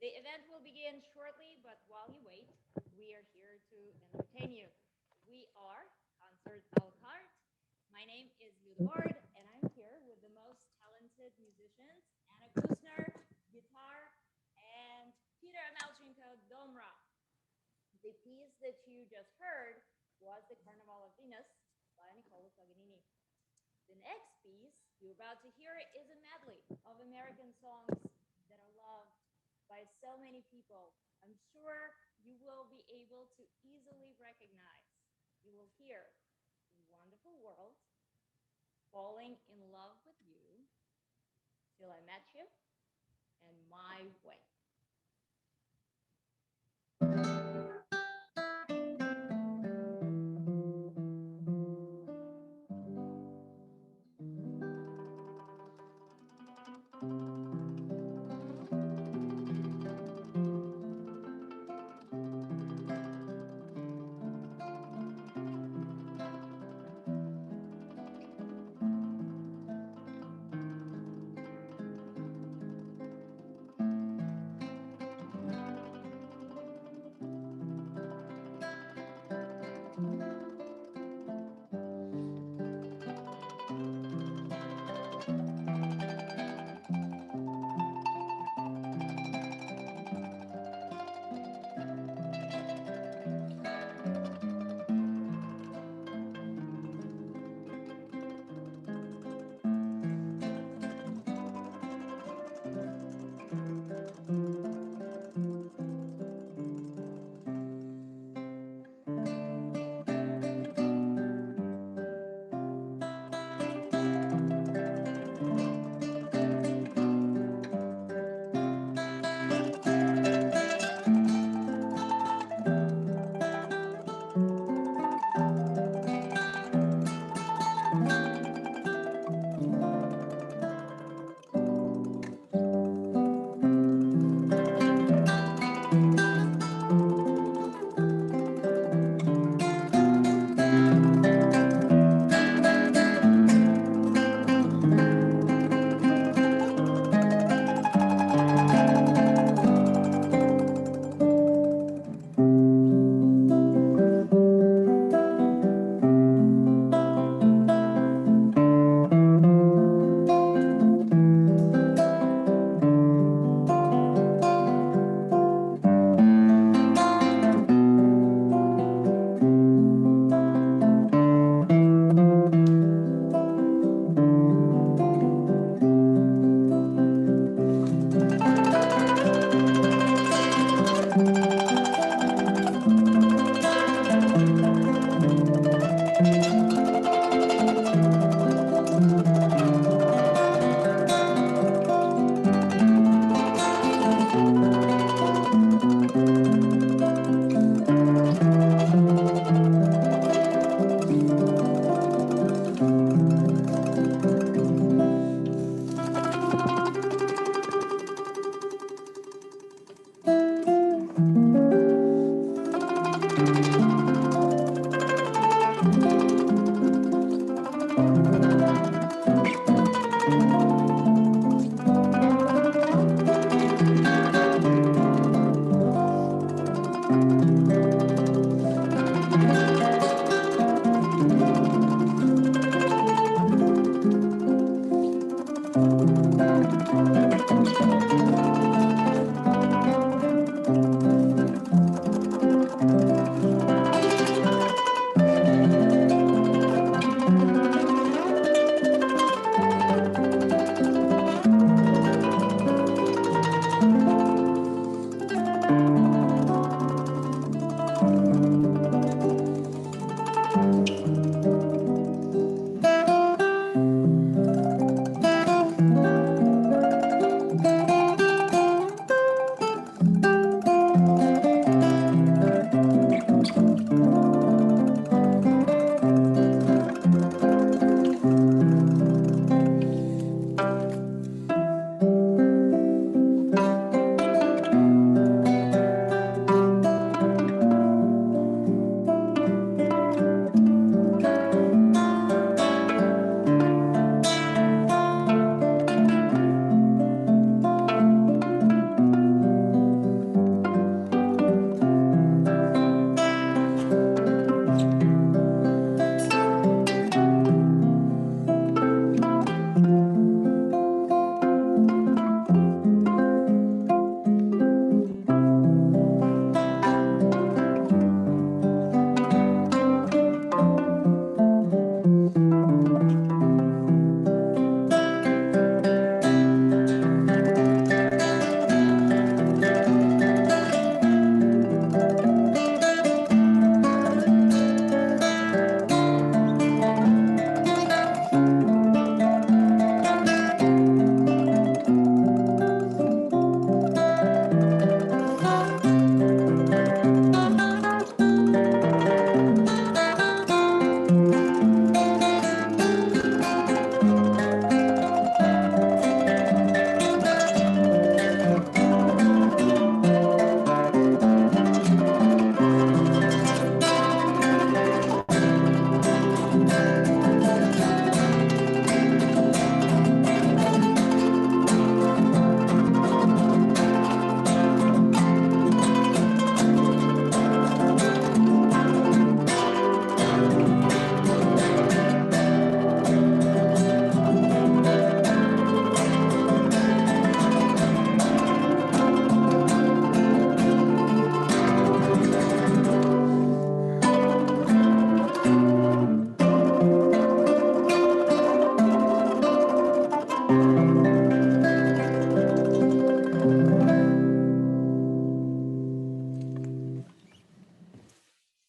The event will begin shortly, but while you wait, we are here to entertain you. We are Concert à la carte. My name is Ludegard, and I'm here with the most talented musicians, Anna Kusner, guitar, and Peter Amelchenko, Domra. The piece that you just heard was the Carnival of Venus by Niccolo Paganini. The next piece you're about to hear is a medley of American songs that are loved by so many people. I'm sure you will be able to easily recognize. You will hear Wonderful World, Falling in Love with You, Till I Met You, and My Way.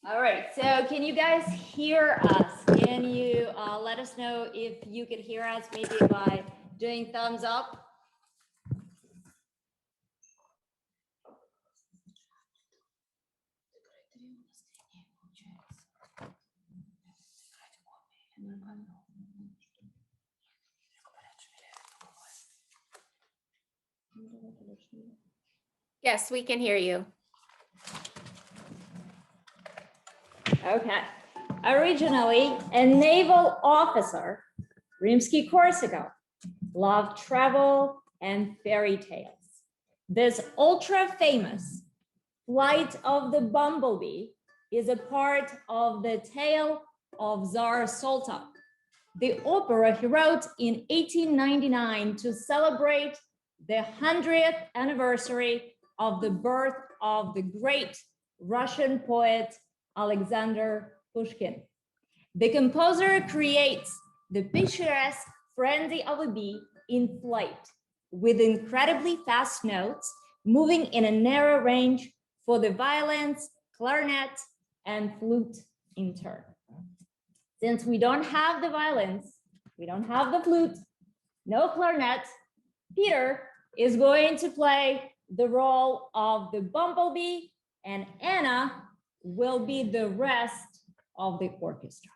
All right, so can you guys hear us? Can you let us know if you could hear us, maybe by doing thumbs up? Yes, we can hear you. Okay. Originally a naval officer, Rimsky-Korsakov loved travel and fairy tales. This ultra-famous Flight of the Bumblebee is a part of the tale of Tsar Sultan, the opera he wrote in 1899 to celebrate the 100th anniversary of the birth of the great Russian poet Alexander Pushkin. The composer creates the picturesque frenzy of a bee in flight with incredibly fast notes moving in a narrow range for the violins, clarinet, and flute in turn. Since we don't have the violins, we don't have the flute, no clarinet, Peter is going to play the role of the bumblebee, and Anna will be the rest of the orchestra.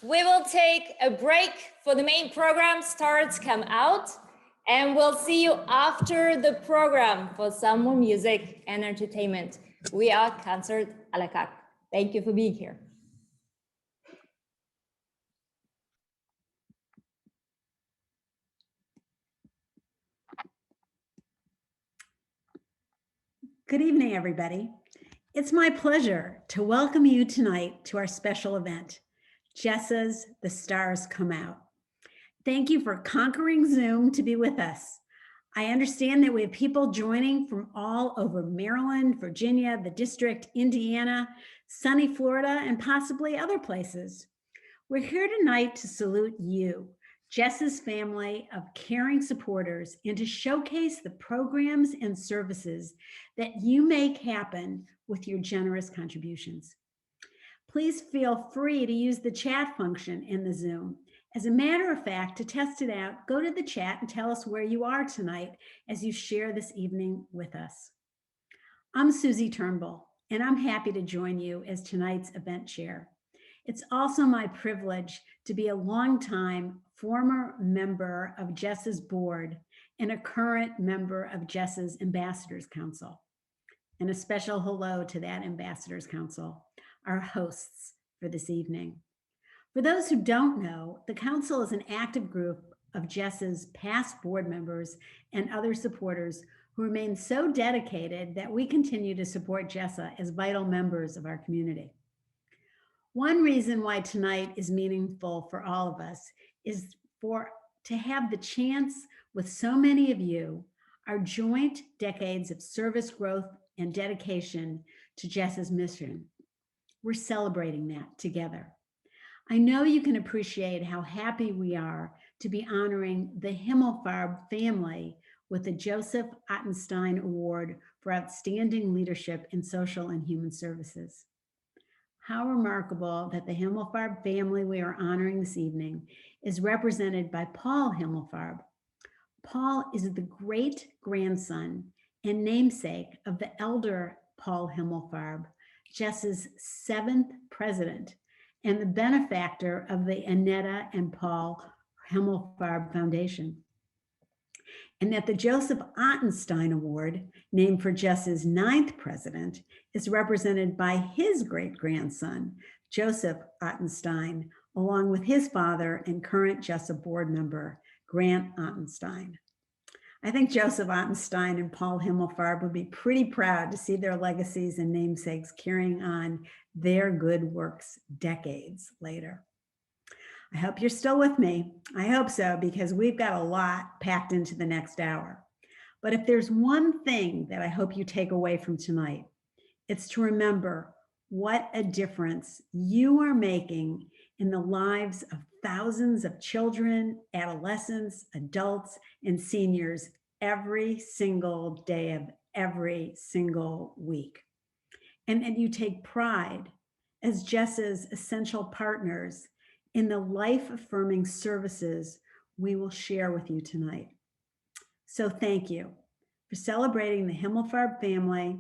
We will take a break for the main program starts come out, and we'll see you after the program for some more music and entertainment. We are Concert à la carte. Thank you for being here. Good evening, everybody. It's my pleasure to welcome you tonight to our special event, JSSA's The Stars Come Out. Thank you for conquering Zoom to be with us. I understand that we have people joining from all over Maryland, Virginia, the district, Indiana, sunny Florida, and possibly other places. We're here tonight to salute you, JSSA's family of caring supporters, and to showcase the programs and services that you make happen with your generous contributions. Please feel free to use the chat function in the Zoom. As a matter of fact, to test it out, go to the chat and tell us where you are tonight as you share this evening with us. I'm Susie Turnbull, and I'm happy to join you as tonight's event chair. It's also my privilege to be a longtime former member of JSSA's board and a current member of JSSA's Ambassadors Council. And a special hello to that Ambassadors Council, our hosts for this evening. For those who don't know, the Council is an active group of JSSA's past board members and other supporters who remain so dedicated that we continue to support JSSA as vital members of our community. One reason why tonight is meaningful for all of us is to have the chance with so many of you, our joint decades of service, growth, and dedication to JSSA's mission. We're celebrating that together. I know you can appreciate how happy we are to be honoring the Himmelfarb family with the Joseph Ottenstein Award for Outstanding Leadership in Social and Human Services. How remarkable that the Himmelfarb family we are honoring this evening is represented by Paul Himmelfarb. Paul is the great-grandson and namesake of the elder Paul Himmelfarb, JSSA's 7th president, and the benefactor of the Annetta and Paul Himmelfarb Foundation. And that the Joseph Ottenstein Award, named for JSSA's 9th president, is represented by his great-grandson, Joseph Ottenstein, along with his father and current JSSA board member, Grant Ottenstein. I think Joseph Ottenstein and Paul Himmelfarb would be pretty proud to see their legacies and namesakes carrying on their good works decades later. I hope you're still with me. I hope so, because we've got a lot packed into the next hour. But if there's one thing that I hope you take away from tonight, it's to remember what a difference you are making in the lives of thousands of children, adolescents, adults, and seniors every single day of every single week. And that you take pride as JSSA's essential partners in the life-affirming services we will share with you tonight. So thank you for celebrating the Himmelfarb family,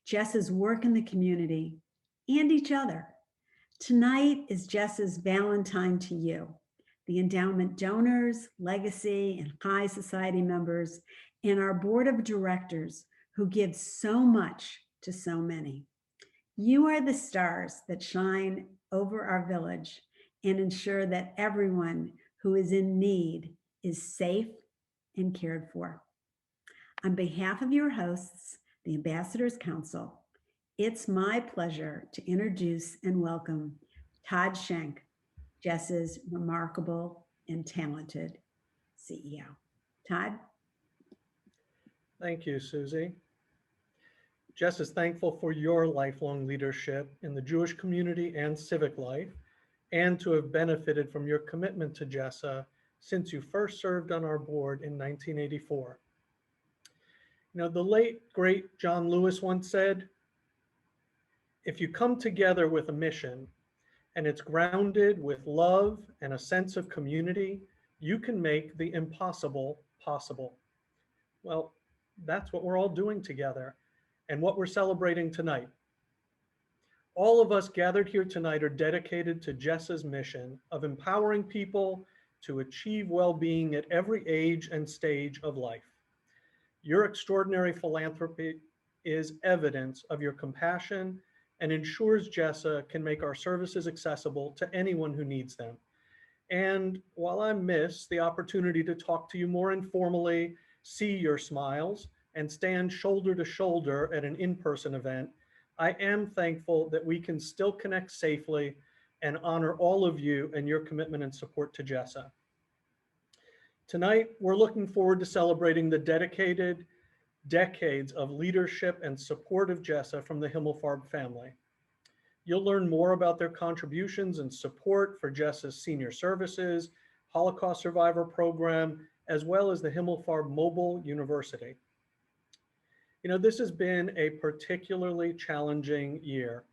JSSA's work in the community, and each other. Tonight is JSSA's Valentine to you, the endowment donors, legacy, and high society members, and our board of directors who give so much to so many. You are the stars that shine over our village and ensure that everyone who is in need is safe and cared for. On behalf of your hosts, the Ambassadors Council, it's my pleasure to introduce and welcome Todd Schenk, JSSA's remarkable and talented CEO. Todd? Thank you, Susie. JSSA is thankful for your lifelong leadership in the Jewish community and civic life, and to have benefited from your commitment to JSSA since you first served on our board in 1984. You know, the late, great John Lewis once said, if you come together with a mission and it's grounded with love and a sense of community, you can make the impossible possible. Well, that's what we're all doing together and what we're celebrating tonight. All of us gathered here tonight are dedicated to JSSA's mission of empowering people to achieve well-being at every age and stage of life. Your extraordinary philanthropy is evidence of your compassion and ensures JSSA can make our services accessible to anyone who needs them. And while I miss the opportunity to talk to you more informally, see your smiles, and stand shoulder to shoulder at an in-person event, I am thankful that we can still connect safely and honor all of you and your commitment and support to JSSA. Tonight, we're looking forward to celebrating the dedicated decades of leadership and support of JSSA from the Himmelfarb family. You'll learn more about their contributions and support for JSSA's senior services, Holocaust survivor program, as well as the Himmelfarb Mobile University. You know, this has been a particularly challenging year,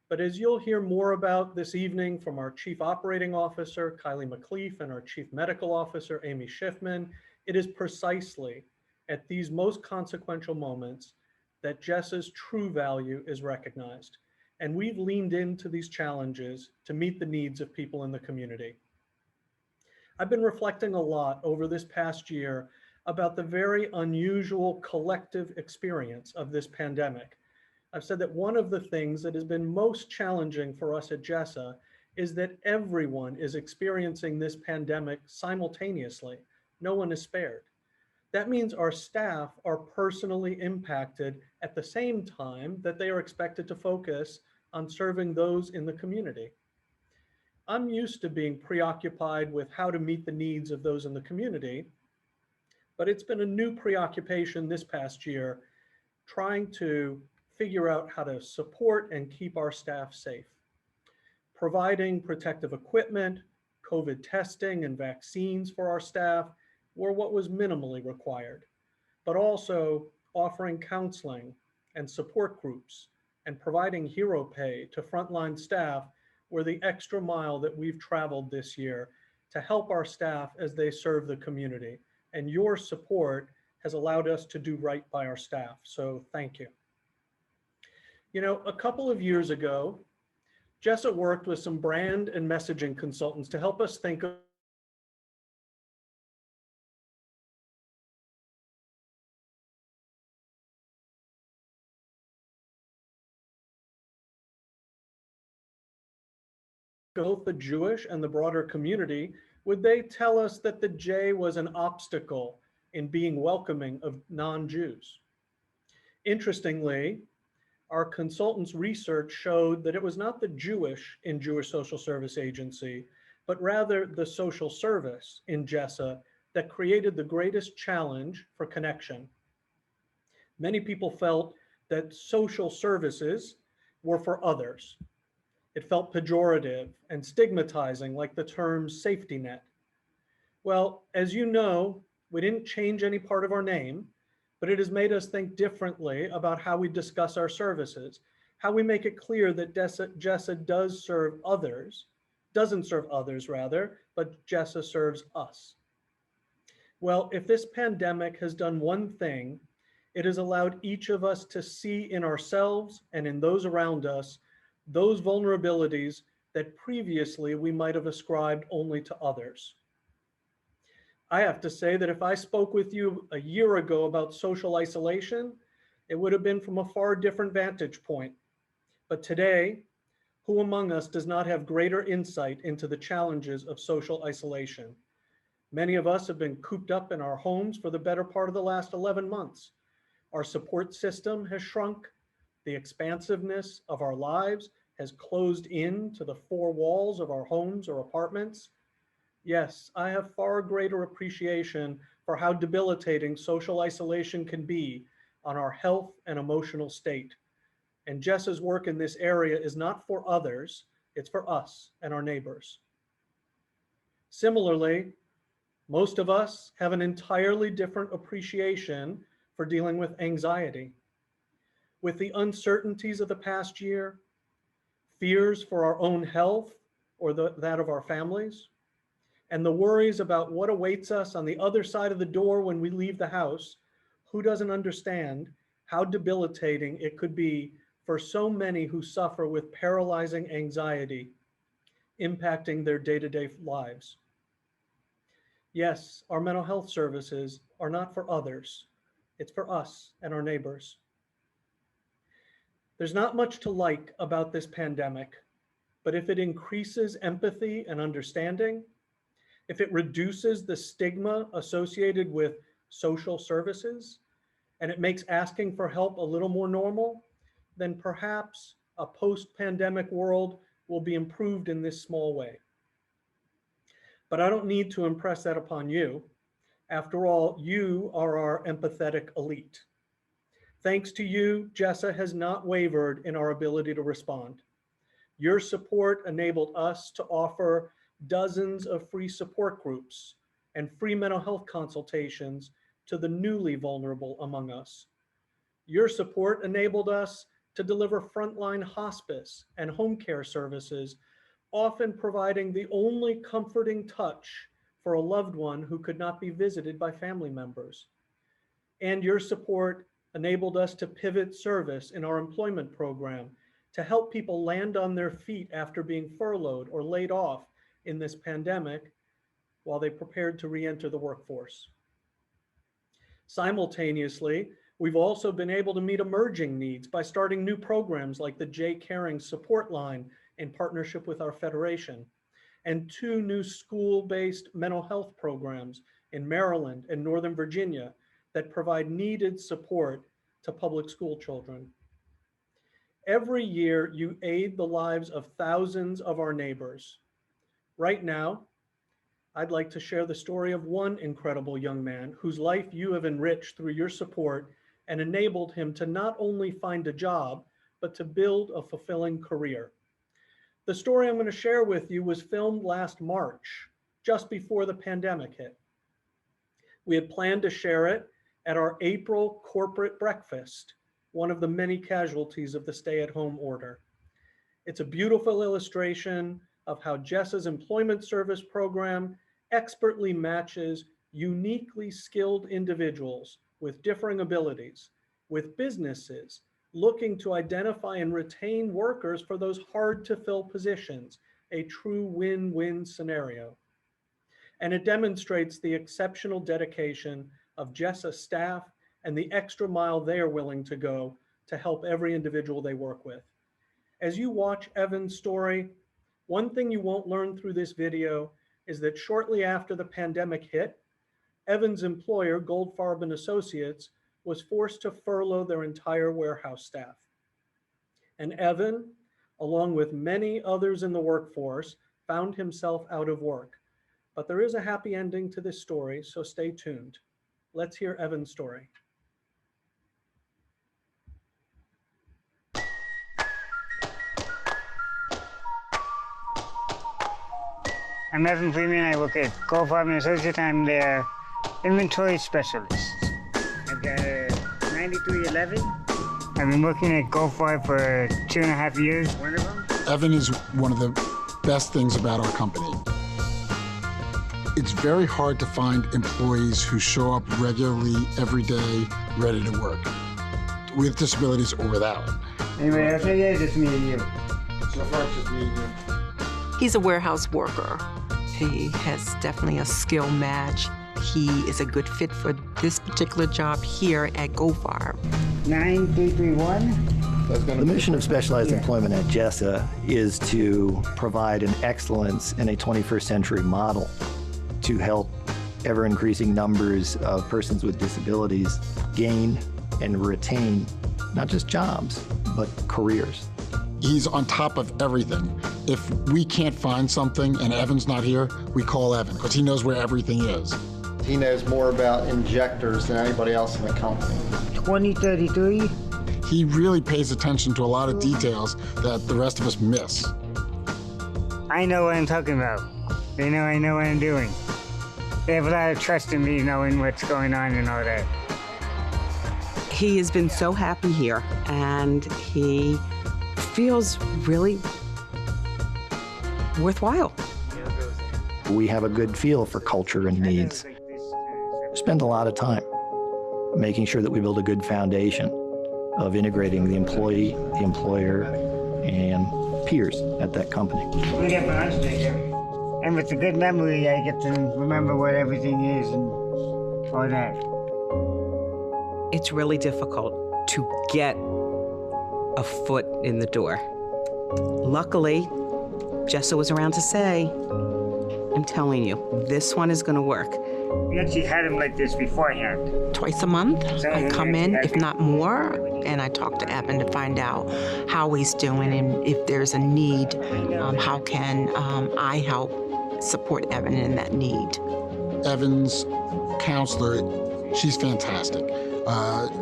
but as you'll hear more about this evening from our Chief Operating Officer, Kylie McLeaf, and our Chief Medical Officer, Amy Schiffman, it is precisely at these most consequential moments that JSSA's true value is recognized. And we've leaned into these challenges to meet the needs of people in the community. I've been reflecting a lot over this past year about the very unusual collective experience of this pandemic. I've said that one of the things that has been most challenging for us at JSSA is that everyone is experiencing this pandemic simultaneously. No one is spared. That means our staff are personally impacted at the same time that they are expected to focus on serving those in the community. I'm used to being preoccupied with how to meet the needs of those in the community, but it's been a new preoccupation this past year trying to figure out how to support and keep our staff safe. Providing protective equipment, COVID testing, and vaccines for our staff were what was minimally required, but also offering counseling and support groups and providing hero pay to frontline staff were the extra mile that we've traveled this year to help our staff as they serve the community. And your support has allowed us to do right by our staff. So thank you. You know, a couple of years ago, JSSA worked with some brand and messaging consultants to help us think of both the Jewish and the broader community. Would they tell us that the J was an obstacle in being welcoming of non-Jews? Interestingly, our consultants' research showed that it was not the Jewish in Jewish Social Service Agency, but rather the social service in JSSA that created the greatest challenge for connection. Many people felt that social services were for others. It felt pejorative and stigmatizing, like the term safety net. Well, as you know, we didn't change any part of our name, but it has made us think differently about how we discuss our services, how we make it clear that JSSA does serve others, doesn't serve others rather, but JSSA serves us. Well, if this pandemic has done one thing, it has allowed each of us to see in ourselves and in those around us those vulnerabilities that previously we might have ascribed only to others. I have to say that if I spoke with you a year ago about social isolation, it would have been from a far different vantage point. But today, who among us does not have greater insight into the challenges of social isolation? Many of us have been cooped up in our homes for the better part of the last 11 months. Our support system has shrunk. The expansiveness of our lives has closed in to the four walls of our homes or apartments. Yes, I have far greater appreciation for how debilitating social isolation can be on our health and emotional state. And JSSA's work in this area is not for others, it's for us and our neighbors. Similarly, most of us have an entirely different appreciation for dealing with anxiety. With the uncertainties of the past year, fears for our own health or that of our families, and the worries about what awaits us on the other side of the door when we leave the house, who doesn't understand how debilitating it could be for so many who suffer with paralyzing anxiety, impacting their day-to-day lives? Yes, our mental health services are not for others. It's for us and our neighbors. There's not much to like about this pandemic, but if it increases empathy and understanding, if it reduces the stigma associated with social services, and it makes asking for help a little more normal, then perhaps a post-pandemic world will be improved in this small way. But I don't need to impress that upon you. After all, you are our empathetic elite. Thanks to you, JSSA has not wavered in our ability to respond. Your support enabled us to offer dozens of free support groups and free mental health consultations to the newly vulnerable among us. Your support enabled us to deliver frontline hospice and home care services, often providing the only comforting touch for a loved one who could not be visited by family members. And your support enabled us to pivot service in our employment program to help people land on their feet after being furloughed or laid off in this pandemic while they prepared to re-enter the workforce. Simultaneously, we've also been able to meet emerging needs by starting new programs like the J Caring Support Line in partnership with our federation, and 2 new school-based mental health programs in Maryland and Northern Virginia that provide needed support to public school children. Every year, you aid the lives of thousands of our neighbors. Right now, I'd like to share the story of one incredible young man whose life you have enriched through your support and enabled him to not only find a job, but to build a fulfilling career. The story I'm going to share with you was filmed last March, just before the pandemic hit. We had planned to share it at our April corporate breakfast, one of the many casualties of the stay-at-home order. It's a beautiful illustration of how JSSA's employment service program expertly matches uniquely skilled individuals with differing abilities with businesses looking to identify and retain workers for those hard to fill positions, a true win-win scenario. And it demonstrates the exceptional dedication of JSSA staff and the extra mile they are willing to go to help every individual they work with. As you watch Evan's story, one thing you won't learn through this video is that shortly after the pandemic hit, Evan's employer, Goldfarb & Associates, was forced to furlough their entire warehouse staff. And Evan, along with many others in the workforce, found himself out of work. But there is a happy ending to this story, so stay tuned. Let's hear Evan's story. I'm Evan Freeman. I work at Goldfarb & Associates. I'm their inventory specialist. I've got a 9311. I've been working at Goldfarb for 2.5 years, one of them. Evan is one of the best things about our company. It's very hard to find employees who show up regularly every day, ready to work, with disabilities or without. Anyway, else it is, it's me and you. So far, it's just me and you. He's a warehouse worker. He has definitely a skill match. He is a good fit for this particular job here at Goldfarb. 9331. The mission of specialized employment at JSSA is to provide an excellence in a 21st century model to help ever-increasing numbers of persons with disabilities gain and retain not just jobs, but careers. He's on top of everything. If we can't find something and Evan's not here, we call Evan because he knows where everything is. He knows more about injectors than anybody else in the company. 2033. He really pays attention to a lot of details that the rest of us miss. I know what I'm talking about. They know I know what I'm doing. They have a lot of trust in me knowing what's going on and all that. He has been so happy here, and he feels really worthwhile. We have a good feel for culture and needs. Spend a lot of time making sure that we build a good foundation of integrating the employee, the employer, and peers at that company. We get for lunch together. And with a good memory, I get to remember what everything is and all that. It's really difficult to get a foot in the door. Luckily, JSSA was around to say, I'm telling you, this one is gonna work. We actually had him like this beforehand. Twice a month, I come in, if not more, and I talk to Evan to find out how he's doing and if there's a need, how can I help support Evan in that need. Evan's counselor, she's fantastic.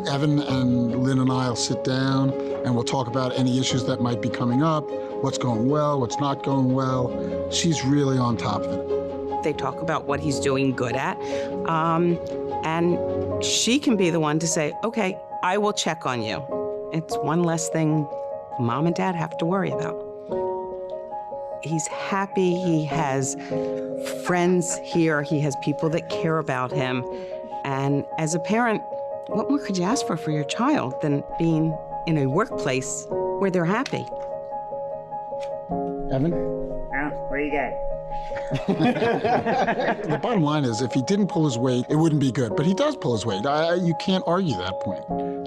Evan and Lynn and I will sit down and we'll talk about any issues that might be coming up, what's going well, what's not going well. She's really on top of it. They talk about what he's doing good at, and she can be the one to say, okay, I will check on you. It's one less thing Mom and Dad have to worry about. He's happy, he has friends here, he has people that care about him, and as a parent, what more could you ask for your child than being in a workplace where they're happy? Evan? Now, what do you got? The bottom line is, if he didn't pull his weight, it wouldn't be good. But he does pull his weight. You can't argue that point.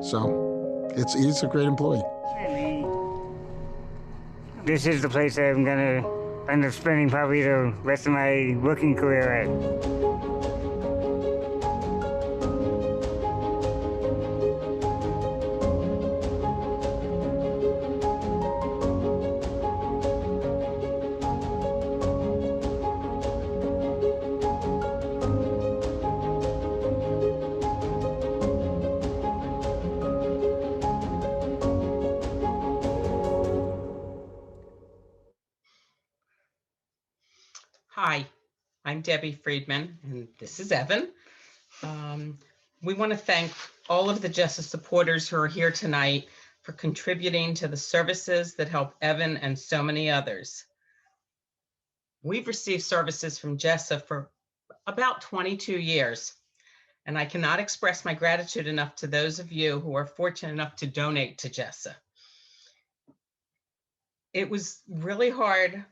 So he's a great employee. this is the place that I'm gonna end up spending probably the rest of my working career at. Hi, I'm Debbie Friedman, and this is Evan. We want to thank all of the JSSA supporters who are here tonight for contributing to the services that help Evan and so many others. We've received services from JSSA for about 22 years, and I cannot express my gratitude enough to those of you who are fortunate enough to donate to JSSA. It was really hard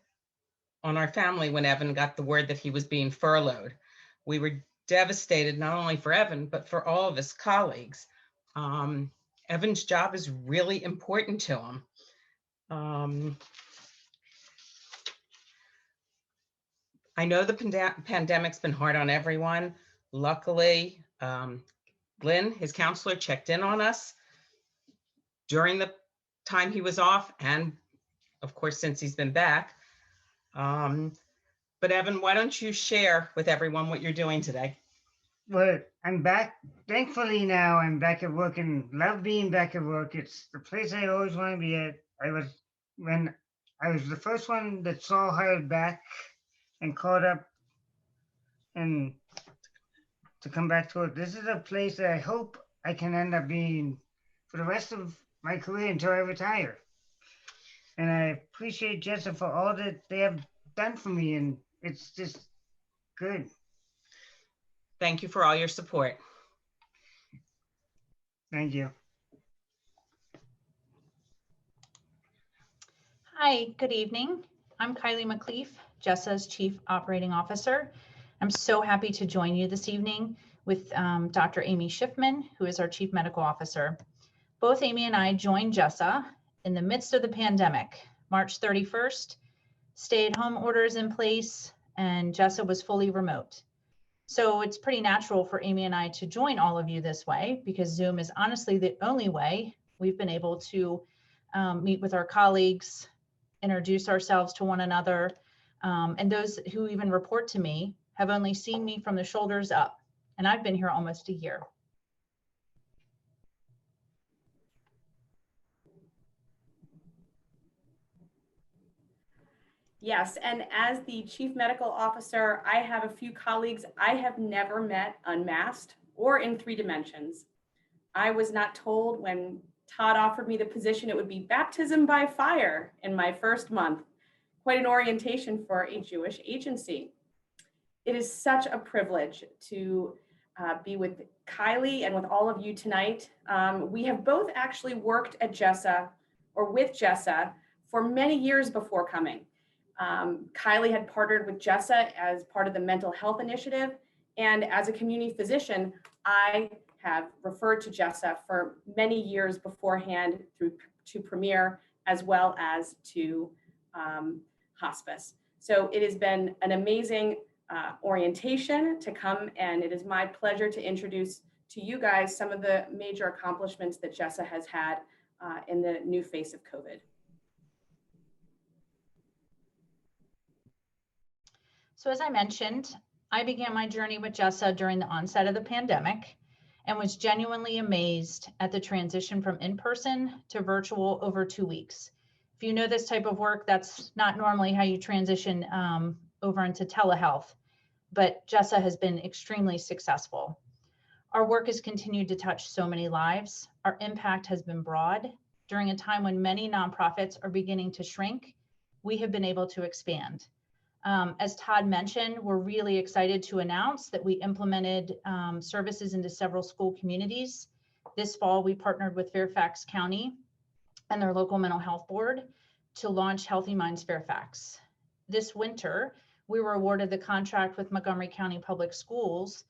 on our family when Evan got the word that he was being furloughed. We were devastated, not only for Evan, but for all of his colleagues. Evan's job is really important to him. I know the pandemic's been hard on everyone. Luckily, Glenn, his counselor, checked in on us during the time he was off, and of course, since he's been back. But Evan, why don't you share with everyone what you're doing today? Well, I'm back. Thankfully now I'm back at work and love being back at work. It's the place I always want to be at. When I was the first one that saw hired back and caught up and to come back to work. This is a place that I hope I can end up being for the rest of my career until I retire. And I appreciate JSSA for all that they have done for me, and it's just good. Thank you for all your support. Thank you. Hi, good evening. I'm Kylie McLeaf, JSSA's Chief Operating Officer. I'm so happy to join you this evening with Dr. Amy Schiffman, who is our Chief Medical Officer. Both Amy and I joined JSSA in the midst of the pandemic. March 31st, stay-at-home orders in place, and JSSA was fully remote. So it's pretty natural for Amy and I to join all of you this way, because Zoom is honestly the only way we've been able to meet with our colleagues, introduce ourselves to one another, and those who even report to me have only seen me from the shoulders up, and I've been here almost a year. Yes, and as the Chief Medical Officer, I have a few colleagues I have never met unmasked or in 3 dimensions. I was not told when Todd offered me the position it would be baptism by fire in my first month. Quite an orientation for a Jewish agency. It is such a privilege to be with Kylie and with all of you tonight. We have both actually worked at JSSA or with JSSA for many years before coming. Kylie had partnered with JSSA as part of the mental health initiative. And as a community physician, I have referred to JSSA for many years beforehand to Premier as well as to hospice. So it has been an amazing orientation to come, and it is my pleasure to introduce to you guys some of the major accomplishments that JSSA has had in the new face of COVID. So as I mentioned, I began my journey with JSSA during the onset of the pandemic and was genuinely amazed at the transition from in-person to virtual over 2 weeks. If you know this type of work, that's not normally how you transition over into telehealth, but JSSA has been extremely successful. Our work has continued to touch so many lives. Our impact has been broad. During a time when many nonprofits are beginning to shrink, we have been able to expand. As Todd mentioned, we're really excited to announce that we implemented services into several school communities. This fall, we partnered with Fairfax County and their local mental health board to launch Healthy Minds Fairfax. This winter, we were awarded the contract with Montgomery County Public Schools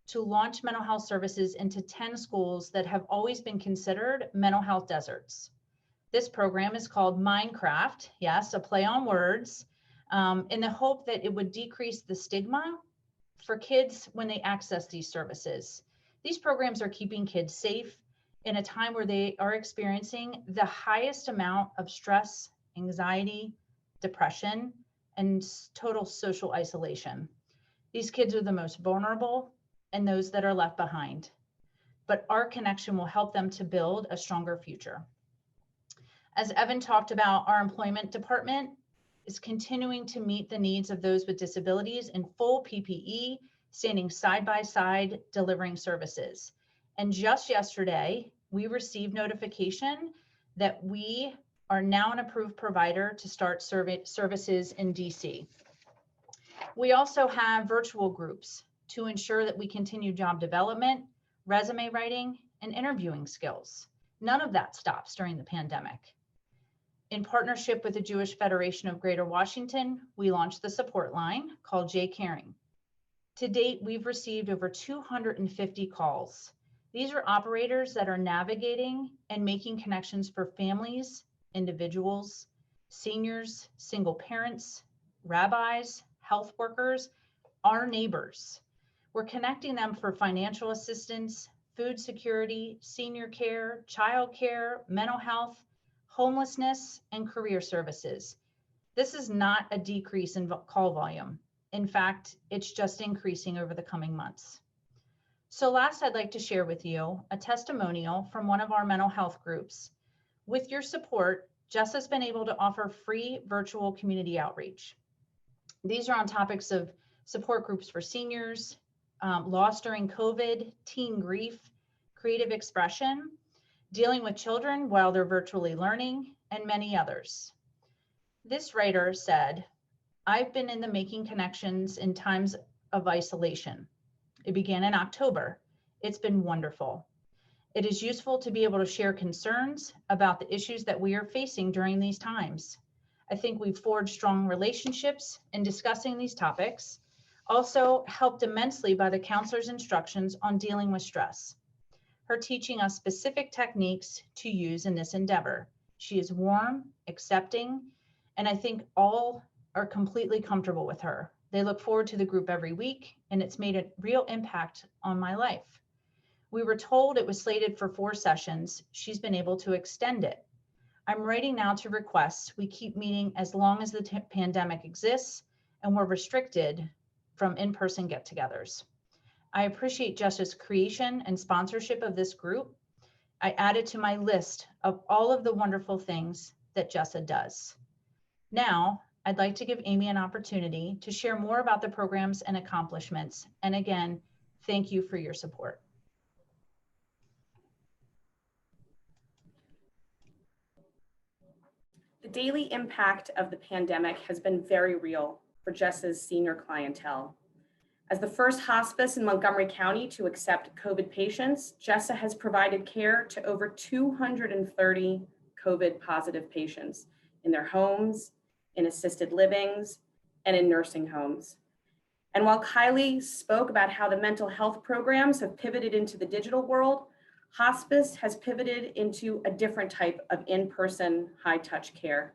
to launch mental health services into 10 schools that have always been considered mental health deserts. This program is called Minecraft, yes, a play on words, in the hope that it would decrease the stigma for kids when they access these services. These programs are keeping kids safe in a time where they are experiencing the highest amount of stress, anxiety, depression, and total social isolation. These kids are the most vulnerable and those that are left behind. But our connection will help them to build a stronger future. As Evan talked about, our employment department is continuing to meet the needs of those with disabilities in full PPE, standing side by side, delivering services. And just yesterday, we received notification that we are now an approved provider to start services in DC. We also have virtual groups to ensure that we continue job development, resume writing, and interviewing skills. None of that stops during the pandemic. In partnership with the Jewish Federation of Greater Washington, we launched the support line called J Caring. To date, we've received over 250 calls. These are operators that are navigating and making connections for families, individuals, seniors, single parents, rabbis, health workers, our neighbors. We're connecting them for financial assistance, food security, senior care, child care, mental health, homelessness, and career services. This is not a decrease in call volume. In fact, it's just increasing over the coming months. So last, I'd like to share with you a testimonial from one of our mental health groups. With your support, JSSA has been able to offer free virtual community outreach. These are on topics of support groups for seniors, loss during COVID, teen grief, creative expression, dealing with children while they're virtually learning, and many others. This writer said, "I've been in the making connections in times of isolation. It began in October. It's been wonderful. It is useful to be able to share concerns about the issues that we are facing during these times. I think we've forged strong relationships in discussing these topics, also helped immensely by the counselor's instructions on dealing with stress. Her teaching us specific techniques to use in this endeavor. She is warm, accepting, and I think all are completely comfortable with her. They look forward to the group every week, and it's made a real impact on my life. We were told it was slated for 4 sessions. She's been able to extend it. I'm writing now to request we keep meeting as long as the pandemic exists and we're restricted from in-person get-togethers. I appreciate JSSA's creation and sponsorship of this group. I added to my list of all of the wonderful things that JSSA does. Now, I'd like to give Amy an opportunity to share more about the programs and accomplishments. And again, thank you for your support. The daily impact of the pandemic has been very real for JSSA's senior clientele. As the first hospice in Montgomery County to accept COVID patients, JSSA has provided care to over 230 COVID positive patients in their homes, in assisted livings, and in nursing homes. And while Kylie spoke about how the mental health programs have pivoted into the digital world, hospice has pivoted into a different type of in-person high-touch care.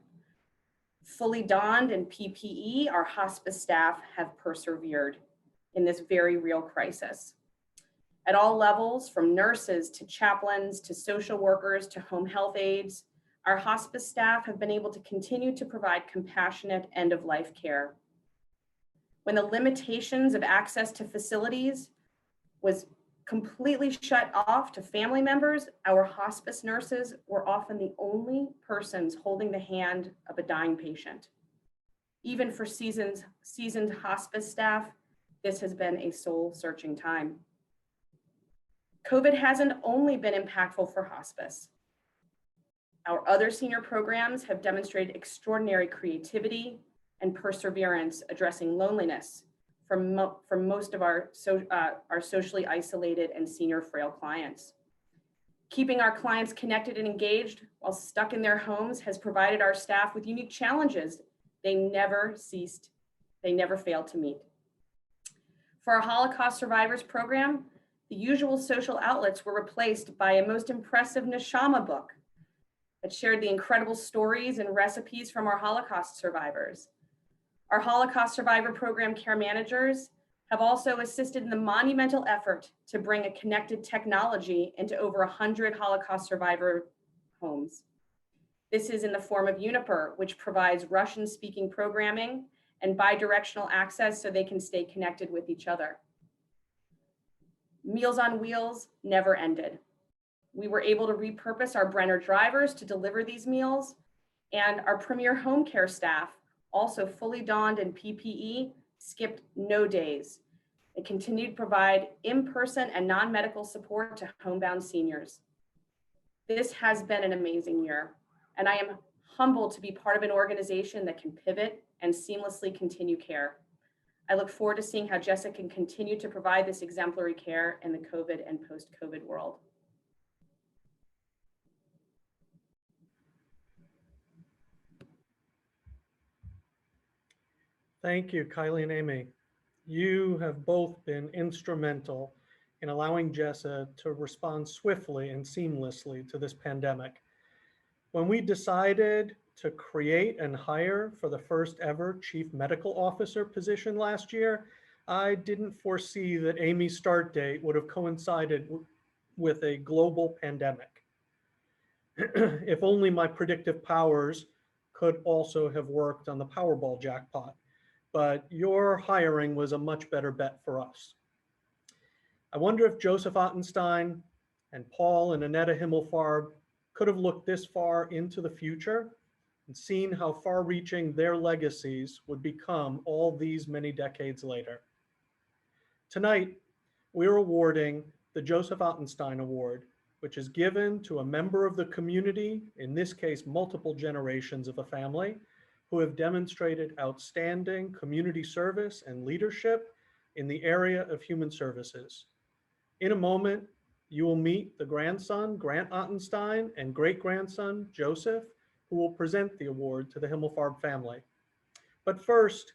Fully donned in PPE, our hospice staff have persevered in this very real crisis. At all levels, from nurses to chaplains to social workers to home health aides, our hospice staff have been able to continue to provide compassionate end-of-life care. When the limitations of access to facilities was completely shut off to family members, our hospice nurses were often the only persons holding the hand of a dying patient. Even for seasoned hospice staff, this has been a soul-searching time. COVID hasn't only been impactful for hospice. Our other senior programs have demonstrated extraordinary creativity and perseverance addressing loneliness for most of our socially isolated and senior frail clients. Keeping our clients connected and engaged while stuck in their homes has provided our staff with unique challenges they never failed to meet. For our Holocaust Survivors program, the usual social outlets were replaced by a most impressive Neshama book that shared the incredible stories and recipes from our Holocaust survivors. Our Holocaust Survivor Program care managers have also assisted in the monumental effort to bring a connected technology into over 100 Holocaust survivor homes. This is in the form of Uniper, which provides Russian-speaking programming and bidirectional access so they can stay connected with each other. Meals on Wheels never ended. We were able to repurpose our Brenner drivers to deliver these meals, and our Premier Home Care staff, also fully donned in PPE, skipped no days. It continued to provide in-person and non-medical support to homebound seniors. This has been an amazing year, and I am humbled to be part of an organization that can pivot and seamlessly continue care. I look forward to seeing how JSSA can continue to provide this exemplary care in the COVID and post-COVID world. Thank you, Kylie and Amy. You have both been instrumental in allowing JSSA to respond swiftly and seamlessly to this pandemic. When we decided to create and hire for the first ever Chief Medical Officer position last year, I didn't foresee that Amy's start date would have coincided with a global pandemic. If only my predictive powers could also have worked on the Powerball jackpot, but your hiring was a much better bet for us. I wonder if Joseph Ottenstein and Paul and Annetta Himmelfarb could have looked this far into the future and seen how far-reaching their legacies would become all these many decades later. Tonight, we are awarding the Joseph Ottenstein Award, which is given to a member of the community, in this case, multiple generations of a family, who have demonstrated outstanding community service and leadership in the area of human services. In a moment, you will meet the grandson, Grant Ottenstein, and great-grandson, Joseph, who will present the award to the Himmelfarb family. But first,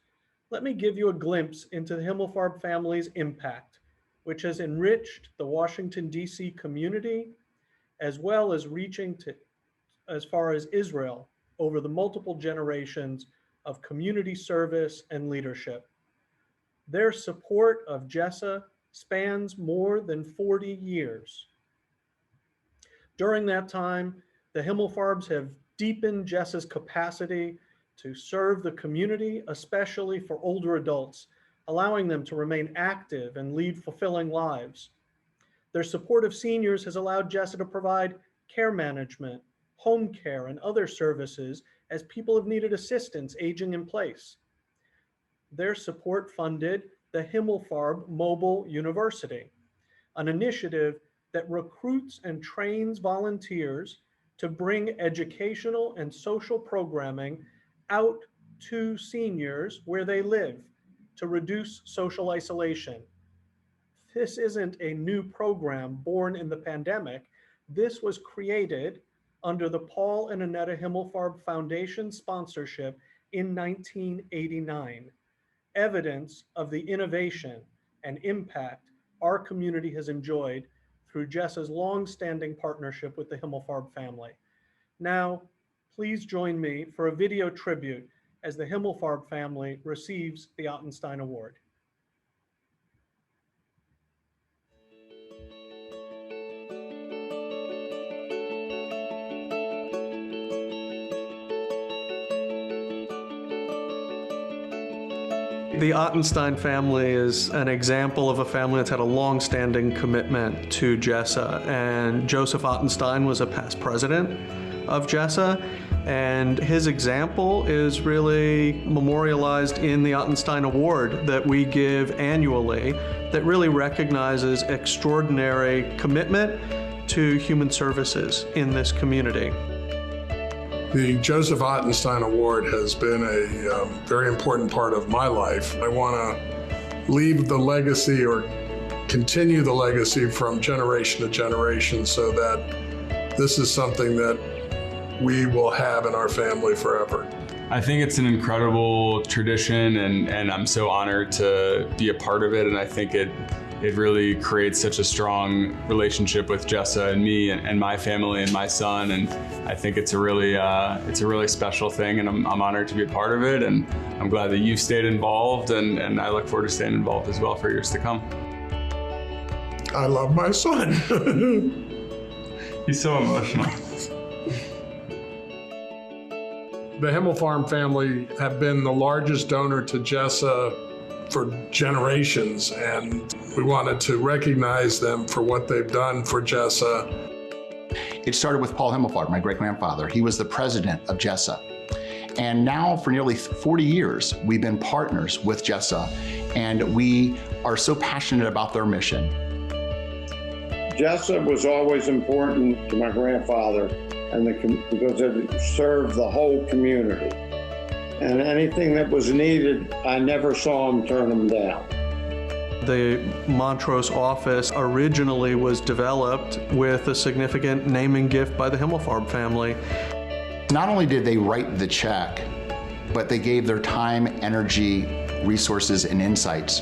let me give you a glimpse into the Himmelfarb family's impact, which has enriched the Washington, D.C. community, as well as reaching to as far as Israel over the multiple generations of community service and leadership. Their support of JSSA spans more than 40 years. During that time, the Himmelfarbs have deepened JSSA's capacity to serve the community, especially for older adults, allowing them to remain active and lead fulfilling lives. Their support of seniors has allowed JSSA to provide care management, home care, and other services as people have needed assistance aging in place. Their support funded the Himmelfarb Mobile University, an initiative that recruits and trains volunteers to bring educational and social programming out to seniors where they live to reduce social isolation. This isn't a new program born in the pandemic. This was created under the Paul and Annetta Himmelfarb Foundation sponsorship in 1989. Evidence of the innovation and impact our community has enjoyed through JSSA's long-standing partnership with the Himmelfarb family. Now, please join me for a video tribute as the Himmelfarb family receives the Ottenstein Award. The Ottenstein family is an example of a family that's had a long-standing commitment to JSSA, and Joseph Ottenstein was a past president of JSSA, and his example is really memorialized in the Ottenstein Award that we give annually that really recognizes extraordinary commitment to human services in this community. The Joseph Ottenstein Award has been a very important part of my life. I want to leave the legacy or continue the legacy from generation to generation so that this is something that we will have in our family forever. I think it's an incredible tradition and I'm so honored to be a part of it, and I think it it really creates such a strong relationship with Jessa and me and my family and my son. And I think it's a really special thing, and I'm honored to be a part of it. And I'm glad that you've stayed involved, and I look forward to staying involved as well for years to come. I love my son. He's so emotional. The Himmel Farm family have been the largest donor to JSSA for generations, and we wanted to recognize them for what they've done for JSSA. It started with Paul Himmelfarb, my great-grandfather. He was the president of JSSA. And now for nearly 40 years, we've been partners with JSSA, and we are so passionate about their mission. JSSA was always important to my grandfather because it served the whole community. And anything that was needed, I never saw him turn them down. The Montrose office originally was developed with a significant naming gift by the Himmelfarb family. Not only did they write the check, but they gave their time, energy, resources, and insights.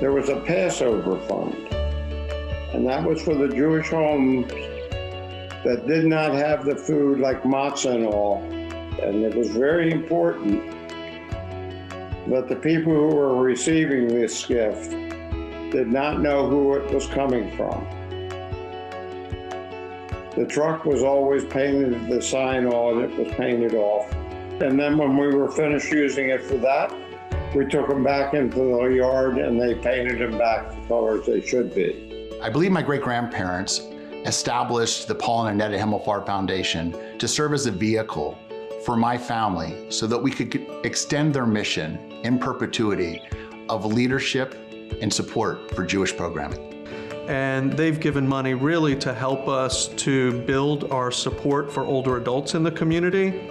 There was a Passover fund, and that was for the Jewish homes that did not have the food like matzah and all. And it was very important that the people who were receiving this gift did not know who it was coming from. The truck was always painted, the sign on it was painted off. And then when we were finished using it for that, we took them back into the yard and they painted them back the colors they should be. I believe my great-grandparents established the Paul and Annetta Himmelfarb Foundation to serve as a vehicle for my family so that we could extend their mission in perpetuity of leadership and support for Jewish programming. And they've given money really to help us to build our support for older adults in the community.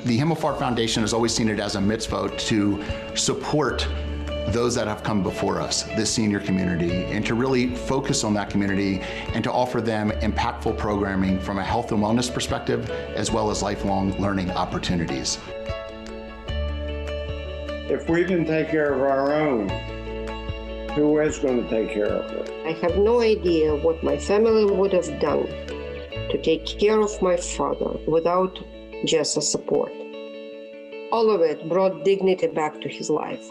The Himmelfarb Foundation has always seen it as a mitzvah to support those that have come before us, the senior community, and to really focus on that community and to offer them impactful programming from a health and wellness perspective, as well as lifelong learning opportunities. If we can take care of our own, who is going to take care of it? I have no idea what my family would have done to take care of my father without JSSA support. All of it brought dignity back to his life.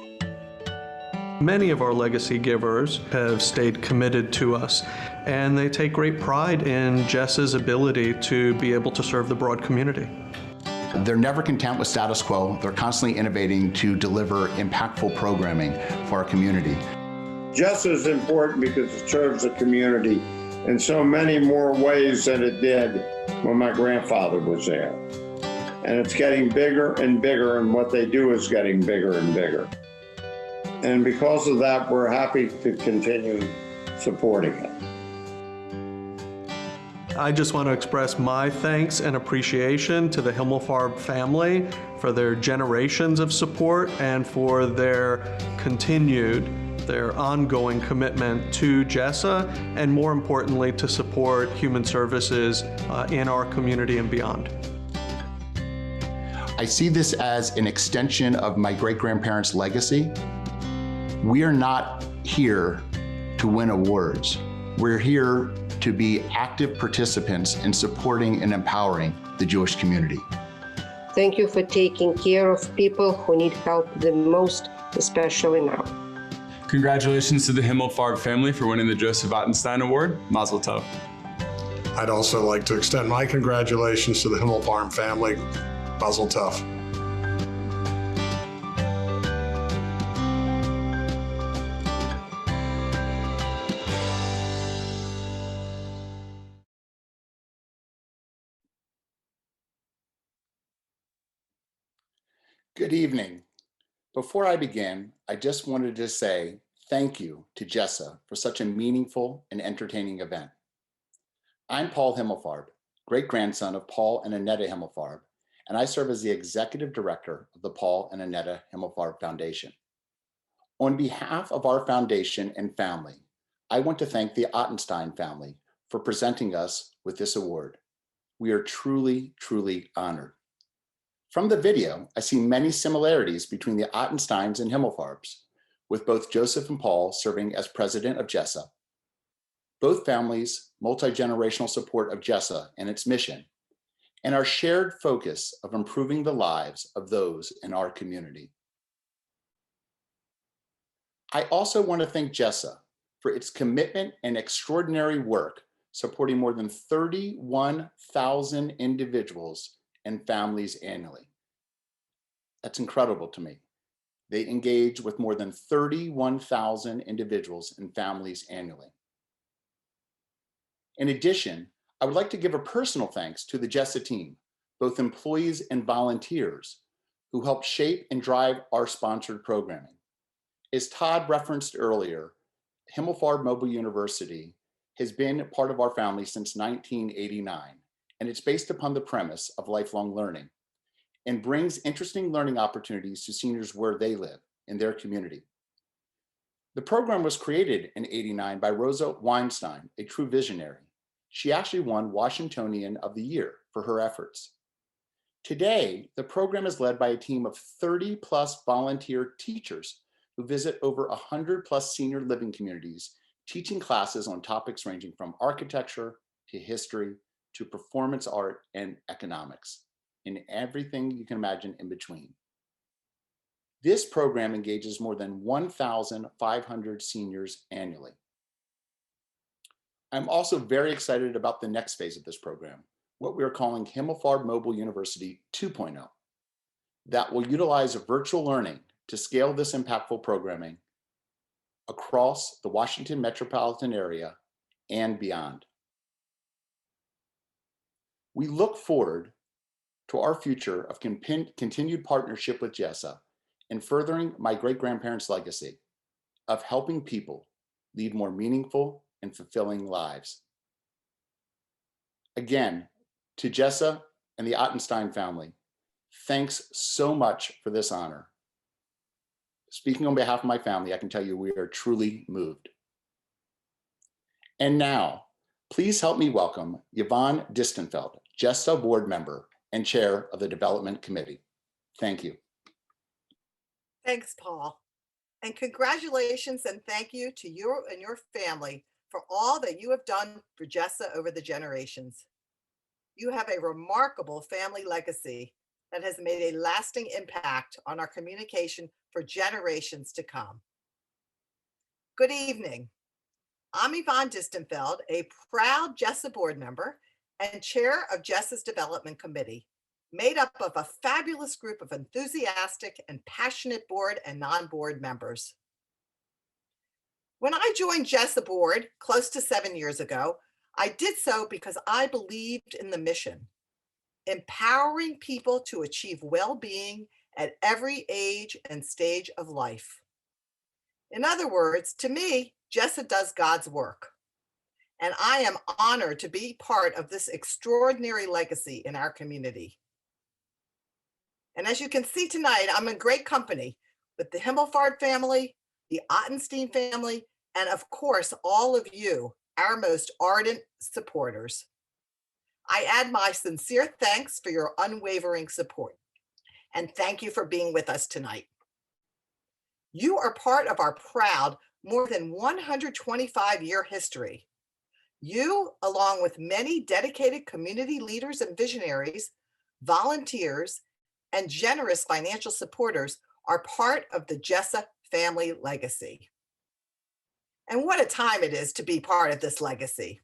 Many of our legacy givers have stayed committed to us, and they take great pride in JSSA's ability to be able to serve the broad community. They're never content with status quo. They're constantly innovating to deliver impactful programming for our community. JSSA is important because it serves the community in so many more ways than it did when my grandfather was there. And it's getting bigger and bigger, and what they do is getting bigger and bigger. And because of that, we're happy to continue supporting it. I just want to express my thanks and appreciation to the Himmelfarb family for their generations of support and for their ongoing commitment to JSSA, and more importantly, to support human services in our community and beyond. I see this as an extension of my great-grandparents' legacy. We are not here to win awards. We're here to be active participants in supporting and empowering the Jewish community. Thank you for taking care of people who need help the most, especially now. Congratulations to the Himmelfarb family for winning the Joseph Ottenstein Award. Mazel tov. I'd also like to extend my congratulations to the Himmelfarb family. Mazel tov. Good evening. Before I begin, I just wanted to say thank you to JSSA for such a meaningful and entertaining event. I'm Paul Himmelfarb, great-grandson of Paul and Annetta Himmelfarb, and I serve as the executive director of the Paul and Annetta Himmelfarb Foundation. On behalf of our foundation and family, I want to thank the Ottenstein family for presenting us with this award. We are truly, truly honored. From the video, I see many similarities between the Ottensteins and Himmelfarbs, with both Joseph and Paul serving as president of JSSA. Both families' multi-generational support of JSSA and its mission, and our shared focus of improving the lives of those in our community. I also want to thank JSSA for its commitment and extraordinary work supporting more than 31,000 individuals and families annually. That's incredible to me. They engage with more than 31,000 individuals and families annually. In addition, I would like to give a personal thanks to the JSSA team, both employees and volunteers, who helped shape and drive our sponsored programming. As Todd referenced earlier, Himmelfarb Mobile University has been part of our family since 1989, and it's based upon the premise of lifelong learning and brings interesting learning opportunities to seniors where they live in their community. The program was created in '89 by Rosa Weinstein, a true visionary. She actually won Washingtonian of the Year for her efforts. Today, the program is led by a team of 30+ volunteer teachers who visit over 100+ senior living communities, teaching classes on topics ranging from architecture to history to performance art and economics, and everything you can imagine in between. This program engages more than 1,500 seniors annually. I'm also very excited about the next phase of this program, what we are calling Himmelfarb Mobile University 2.0, that will utilize virtual learning to scale this impactful programming across the Washington metropolitan area and beyond. We look forward to our future of continued partnership with JSSA and furthering my great-grandparents' legacy of helping people lead more meaningful and fulfilling lives. Again, to JSSA and the Ottenstein family, thanks so much for this honor. Speaking on behalf of my family, I can tell you we are truly moved. And now, please help me welcome Yvonne Distenfeld, JSSA board member and chair of the Development Committee. Thank you. Thanks, Paul. And congratulations and thank you to you and your family for all that you have done for JSSA over the generations. You have a remarkable family legacy that has made a lasting impact on our communication for generations to come. Good evening. I'm Yvonne Distenfeld, a proud JSSA board member and chair of JSSA's Development Committee, made up of a fabulous group of enthusiastic and passionate board and non-board members. When I joined JSSA board close to 7 years ago, I did so because I believed in the mission, empowering people to achieve well-being at every age and stage of life. In other words, to me, JSSA does God's work, and I am honored to be part of this extraordinary legacy in our community. And as you can see tonight, I'm in great company with the Himmelfarb family, the Ottenstein family, and of course, all of you, our most ardent supporters. I add my sincere thanks for your unwavering support, and thank you for being with us tonight. You are part of our proud more than 125-year history. You, along with many dedicated community leaders and visionaries, volunteers, and generous financial supporters are part of the JSSA family legacy. And what a time it is to be part of this legacy.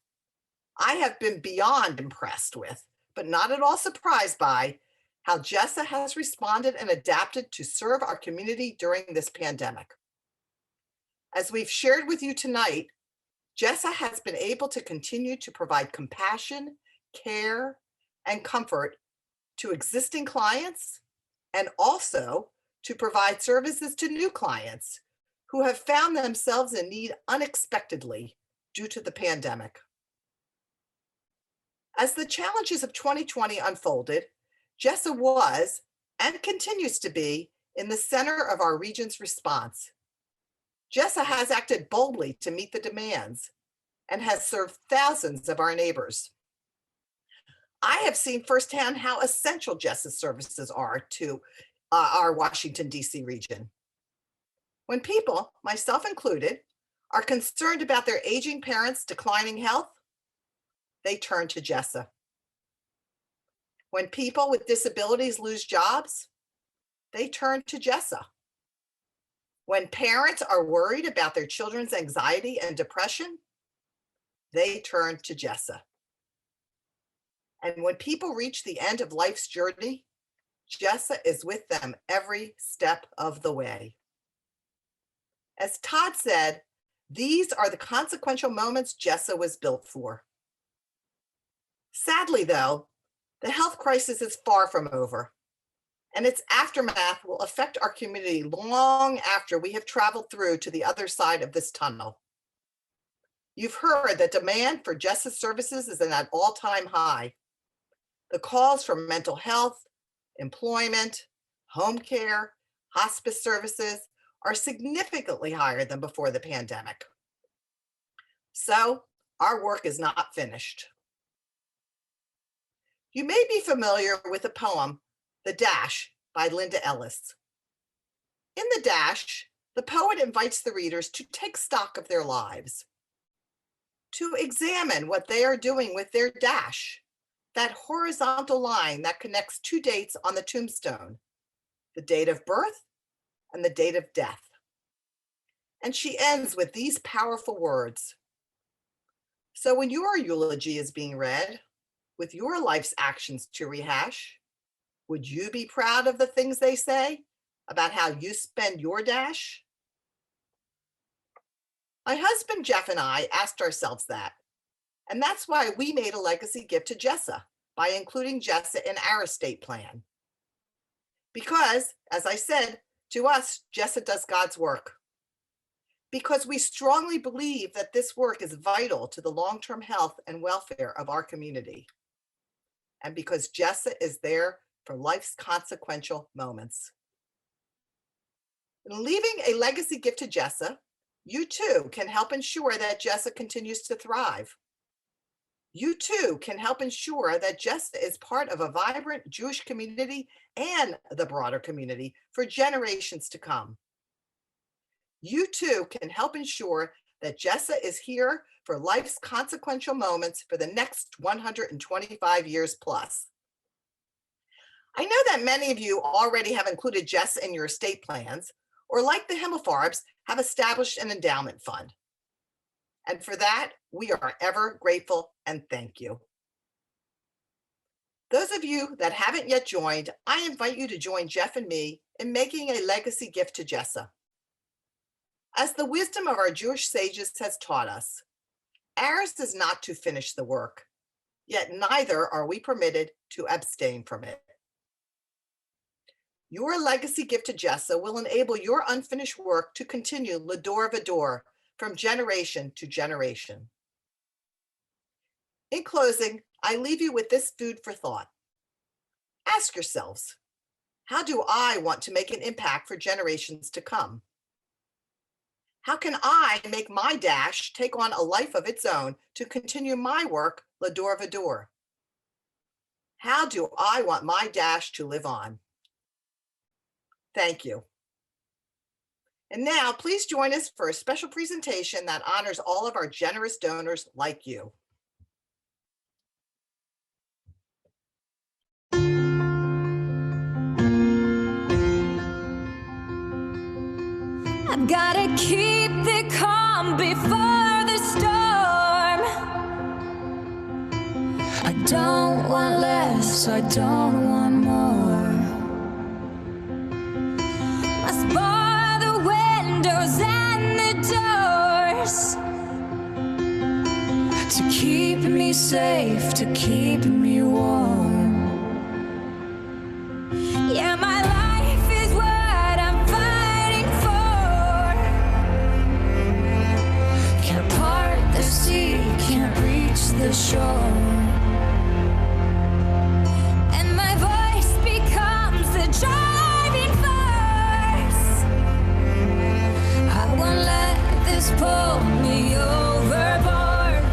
I have been beyond impressed with, but not at all surprised by, how JSSA has responded and adapted to serve our community during this pandemic. As we've shared with you tonight, JSSA has been able to continue to provide compassion, care, and comfort to existing clients, and also to provide services to new clients who have found themselves in need unexpectedly due to the pandemic. As the challenges of 2020 unfolded, JSSA was and continues to be in the center of our region's response. JSSA has acted boldly to meet the demands and has served thousands of our neighbors. I have seen firsthand how essential JSSA services are to our Washington, D.C. region. When people, myself included, are concerned about their aging parents' declining health, they turn to JSSA. When people with disabilities lose jobs, they turn to JSSA. When parents are worried about their children's anxiety and depression, they turn to JSSA. And when people reach the end of life's journey, JSSA is with them every step of the way. As Todd said, these are the consequential moments JSSA was built for. Sadly, though, the health crisis is far from over, and its aftermath will affect our community long after we have traveled through to the other side of this tunnel. You've heard that demand for JSSA services is at an all-time high. The calls for mental health, employment, home care, hospice services are significantly higher than before the pandemic. So our work is not finished. You may be familiar with the poem, The Dash by Linda Ellis. In The Dash, the poet invites the readers to take stock of their lives, to examine what they are doing with their dash, that horizontal line that connects two dates on the tombstone, the date of birth and the date of death. And she ends with these powerful words. So when your eulogy is being read, with your life's actions to rehash, would you be proud of the things they say about how you spend your dash? My husband Jeff and I asked ourselves that, and that's why we made a legacy gift to JSSA by including JSSA in our estate plan. Because, as I said, to us, JSSA does God's work. Because we strongly believe that this work is vital to the long-term health and welfare of our community. And because JSSA is there for life's consequential moments. In leaving a legacy gift to JSSA, you too can help ensure that JSSA continues to thrive. You too can help ensure that JSSA is part of a vibrant Jewish community and the broader community for generations to come. You too can help ensure that JSSA is here for life's consequential moments for the next 125 years plus. I know that many of you already have included JSSA in your estate plans, or like the Himmelfarbs, have established an endowment fund. And for that, we are ever grateful and thank you. Those of you that haven't yet joined, I invite you to join Jeff and me in making a legacy gift to JSSA. As the wisdom of our Jewish sages has taught us, ours is not to finish the work, yet neither are we permitted to abstain from it. Your legacy gift to JSSA will enable your unfinished work to continue l'dor v'dor, from generation to generation. In closing, I leave you with this food for thought. Ask yourselves, how do I want to make an impact for generations to come? How can I make my dash take on a life of its own to continue my work l'dor v'dor? How do I want my dash to live on? Thank you. And now please join us for a special presentation that honors all of our generous donors like you. I've gotta keep the calm before the storm. I don't want less, I don't want more. Must bar the windows and the doors to keep me safe, to keep me warm. Yeah, my life is what I'm fighting for. Can't part the sea, can't reach the shore. And my voice becomes the driving force. I won't let this pull me overboard.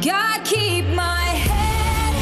God, keep my head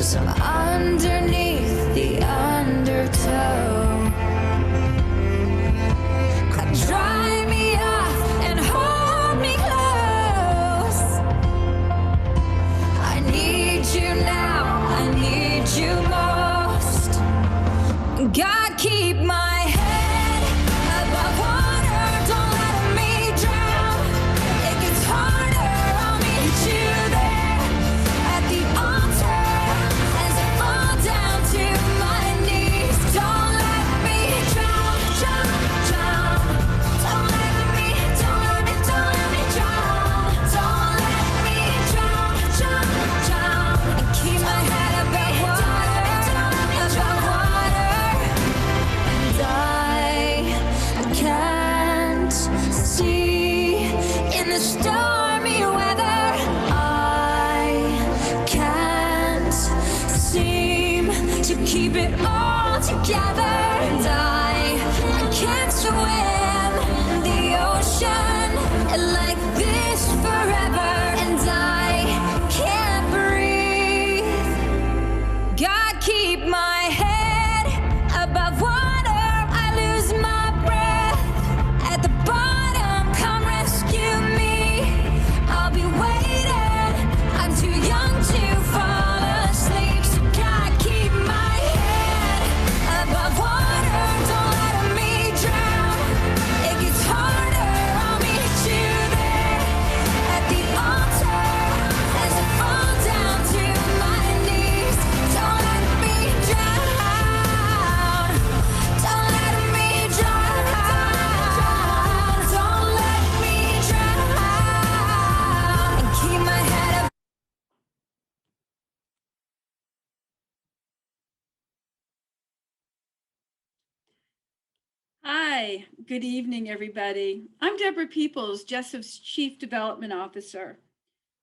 'cause I'm underneath the undertow. Dry me off and hold me close. I need you now, I need you most. God, keep my head above water, don't let me drown. It gets harder, I'll meet you there at the altar as I fall down to my knees. Don't let me drown, drown, drown. Don't let me drown. Don't let me drown, drown, drown. And keep my head above water, above water. And I can't see in the stormy weather. I can't seem to keep it all together. And I can't swim the ocean like this forever. And I can't breathe. God, keep my head above water. I lose my breath at the bottom. Come rescue me. I'll be waiting. I'm too young to fall asleep. So God, keep my head above water. Don't let me drown. It gets harder. I'll meet you there at the altar as I fall down to my knees. Don't let me drown. Don't let me drown. Don't let me drown. And keep my head up. Hi, good evening, everybody. I'm Deborah Peoples, JSSA's Chief Development Officer.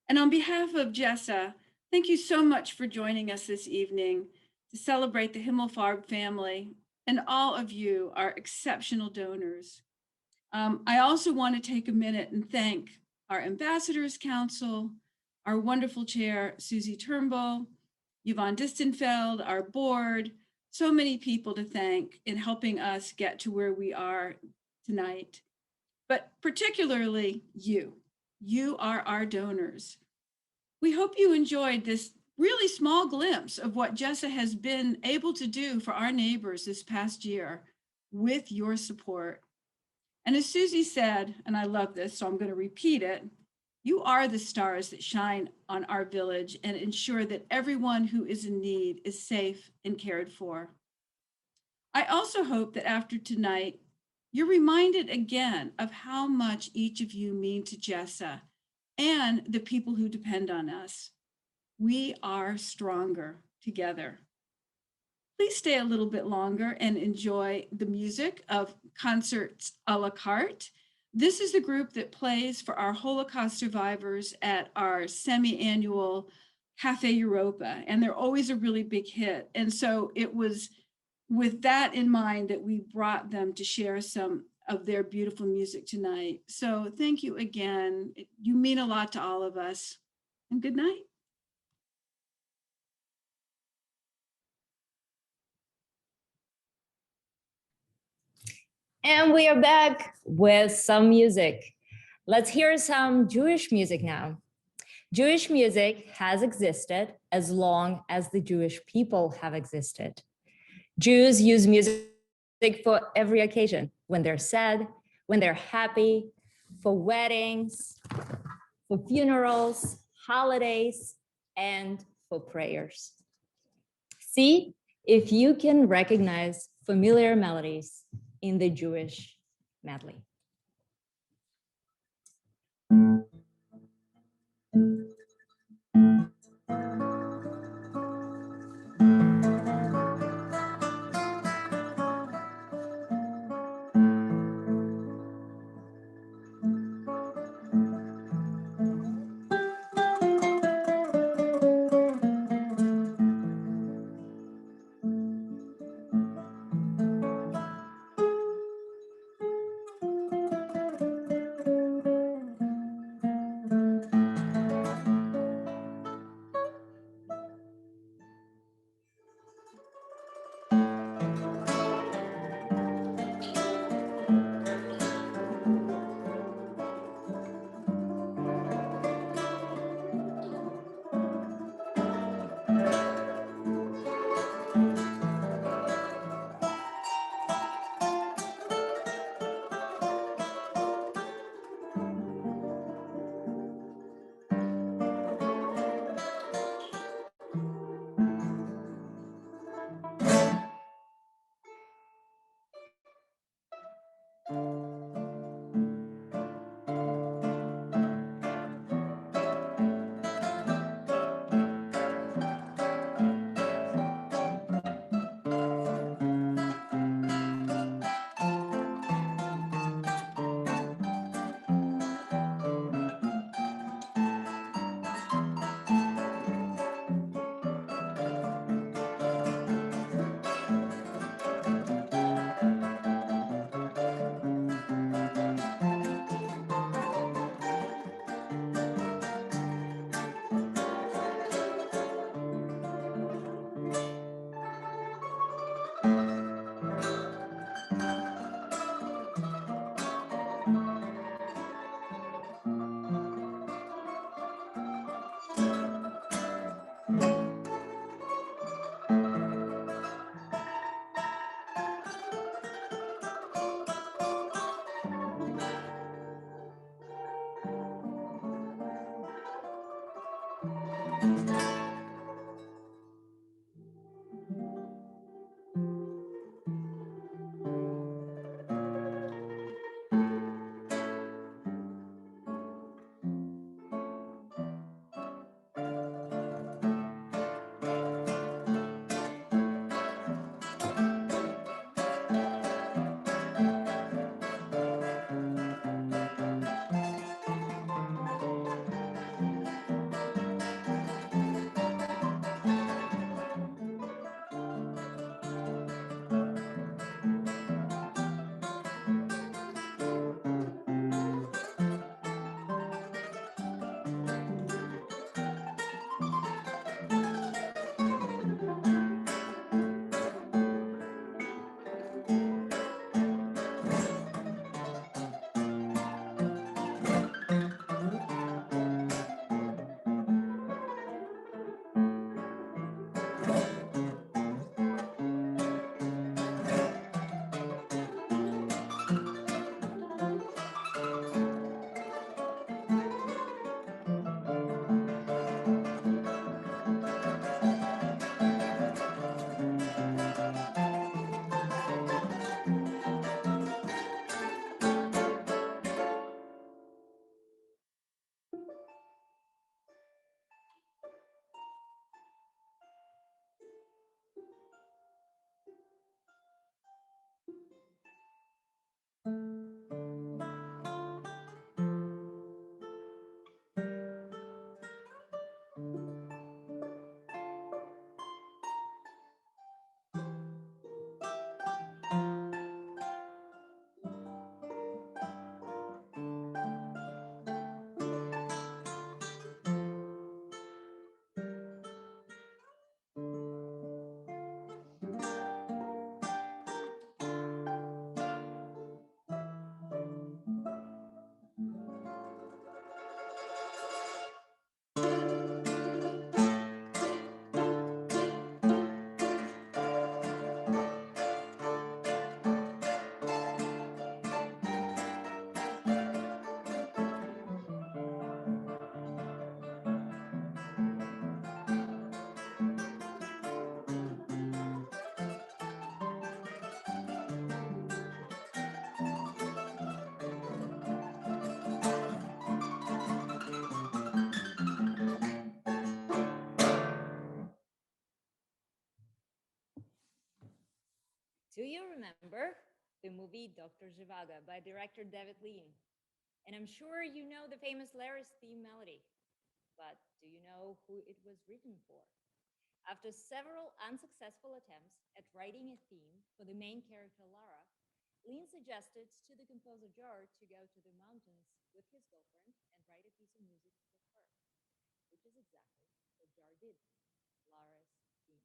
And on behalf of JSSA, thank you so much for joining us this evening to celebrate the Himmelfarb family and all of you, our exceptional donors. I also want to take a minute and thank our Ambassadors Council, our wonderful chair, Susie Turnbull, Yvonne Distenfeld, our board, so many people to thank in helping us get to where we are tonight. But particularly you. You are our donors. We hope you enjoyed this really small glimpse of what JSSA has been able to do for our neighbors this past year with your support. And as Susie said, and I love this, so I'm going to repeat it, you are the stars that shine on our village and ensure that everyone who is in need is safe and cared for. I also hope that after tonight, you're reminded again of how much each of you mean to JSSA and the people who depend on us. We are stronger together. Please stay a little bit longer and enjoy the music of Concerts a la carte. This is the group that plays for our Holocaust survivors at our semi-annual Cafe Europa, and they're always a really big hit. And so it was with that in mind that we brought them to share some of their beautiful music tonight. So thank you again. You mean a lot to all of us, and good night. And we are back with some music. Let's hear some Jewish music now. Jewish music has existed as long as the Jewish people have existed. Jews use music for every occasion, when they're sad, when they're happy, for weddings, for funerals, holidays, and for prayers. See if you can recognize familiar melodies in the Jewish medley. remember the movie Dr. Zhivago by director David Lean. And I'm sure you know the famous Laris theme melody. But do you know who it was written for? After several unsuccessful attempts at writing a theme for the main character Lara, Lean suggested to the composer Jar to go to the mountains with his girlfriend and write a piece of music for her, which is exactly what Jar did, Lara's theme.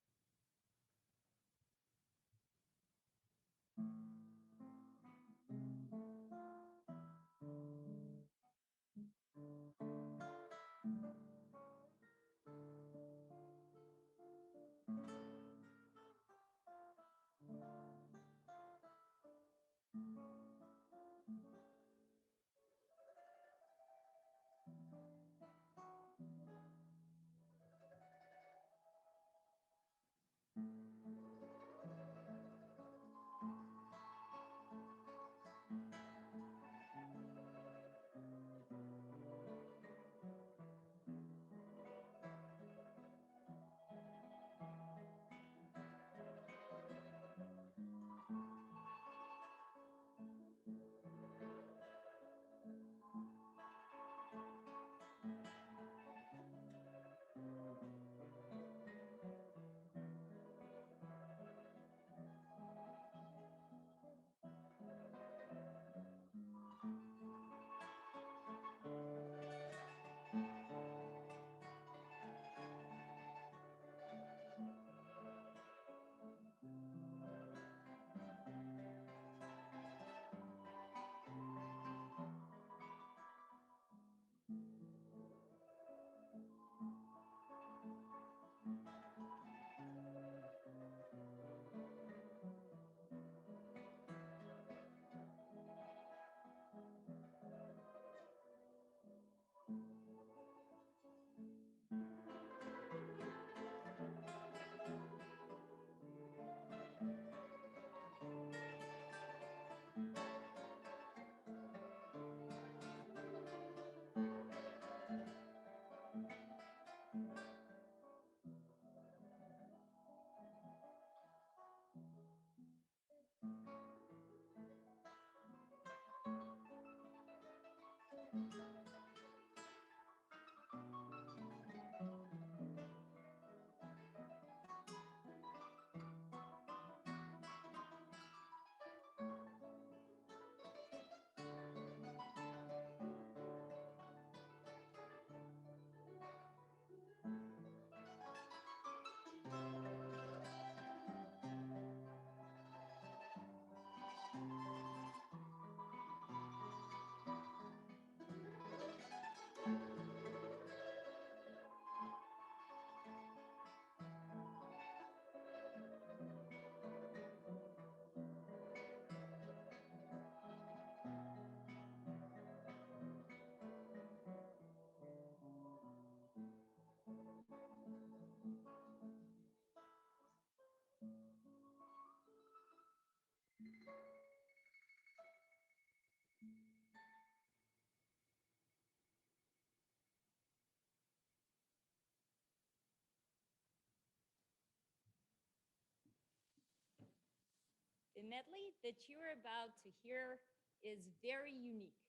The medley that you're about to hear is very unique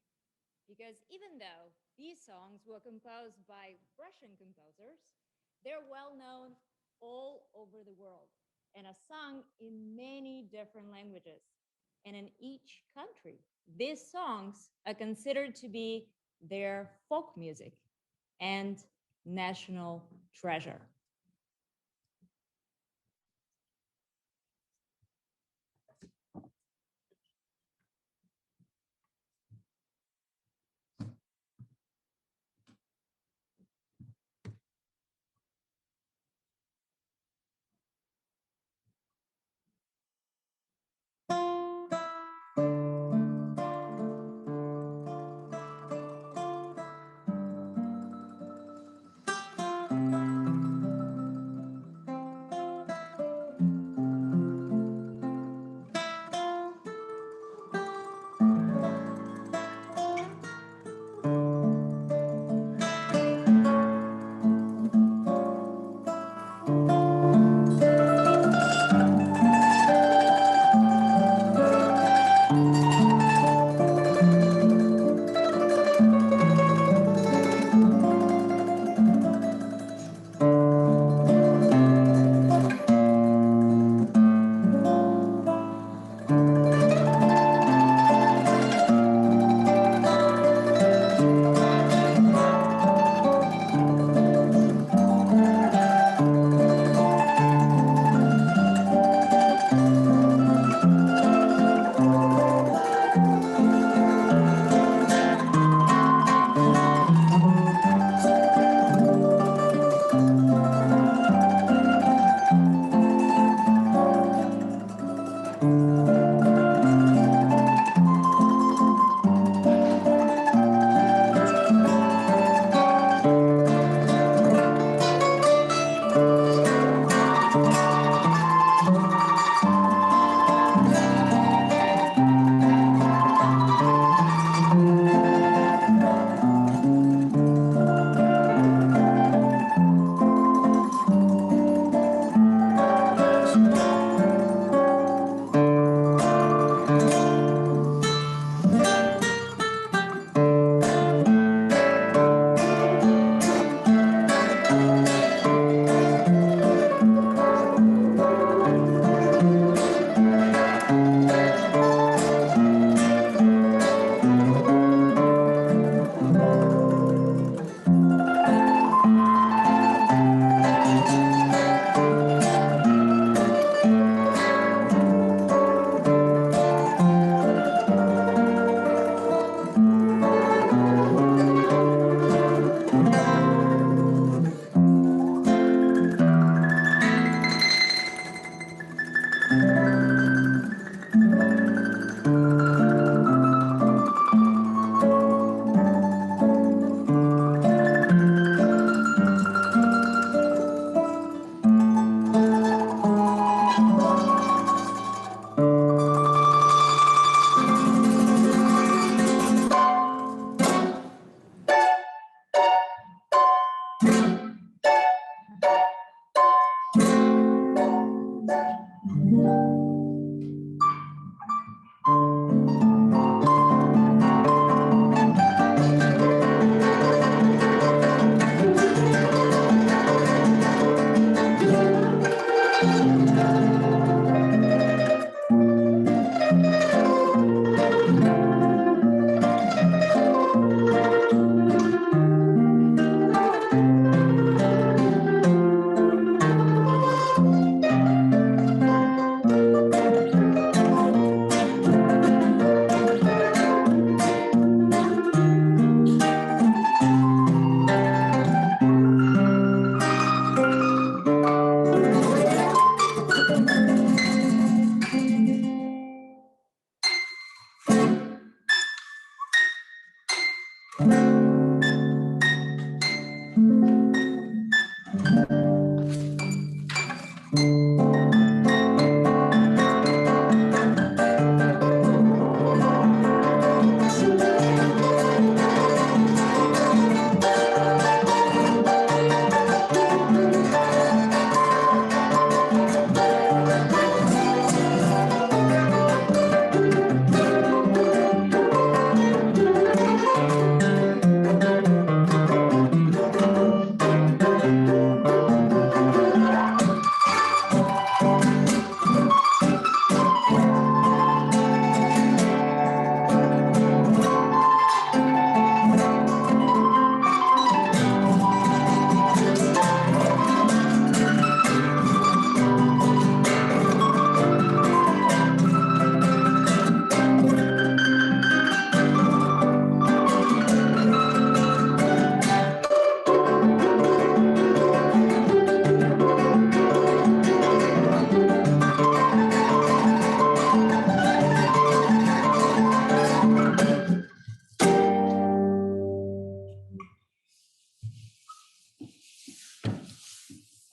because even though these songs were composed by Russian composers, they're well known all over the world and are sung in many different languages. And in each country, these songs are considered to be their folk music and national treasure.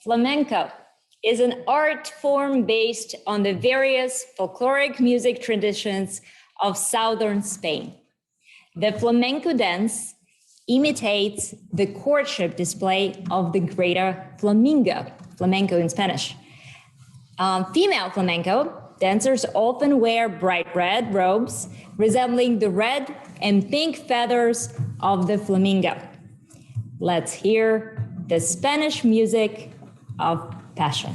Flamenco is an art form based on the various folkloric music traditions of southern Spain. The flamenco dance imitates the courtship display of the greater flamingo, flamenco in Spanish. Female flamenco dancers often wear bright red robes resembling the red and pink feathers of the flamingo. Let's hear the Spanish music of passion.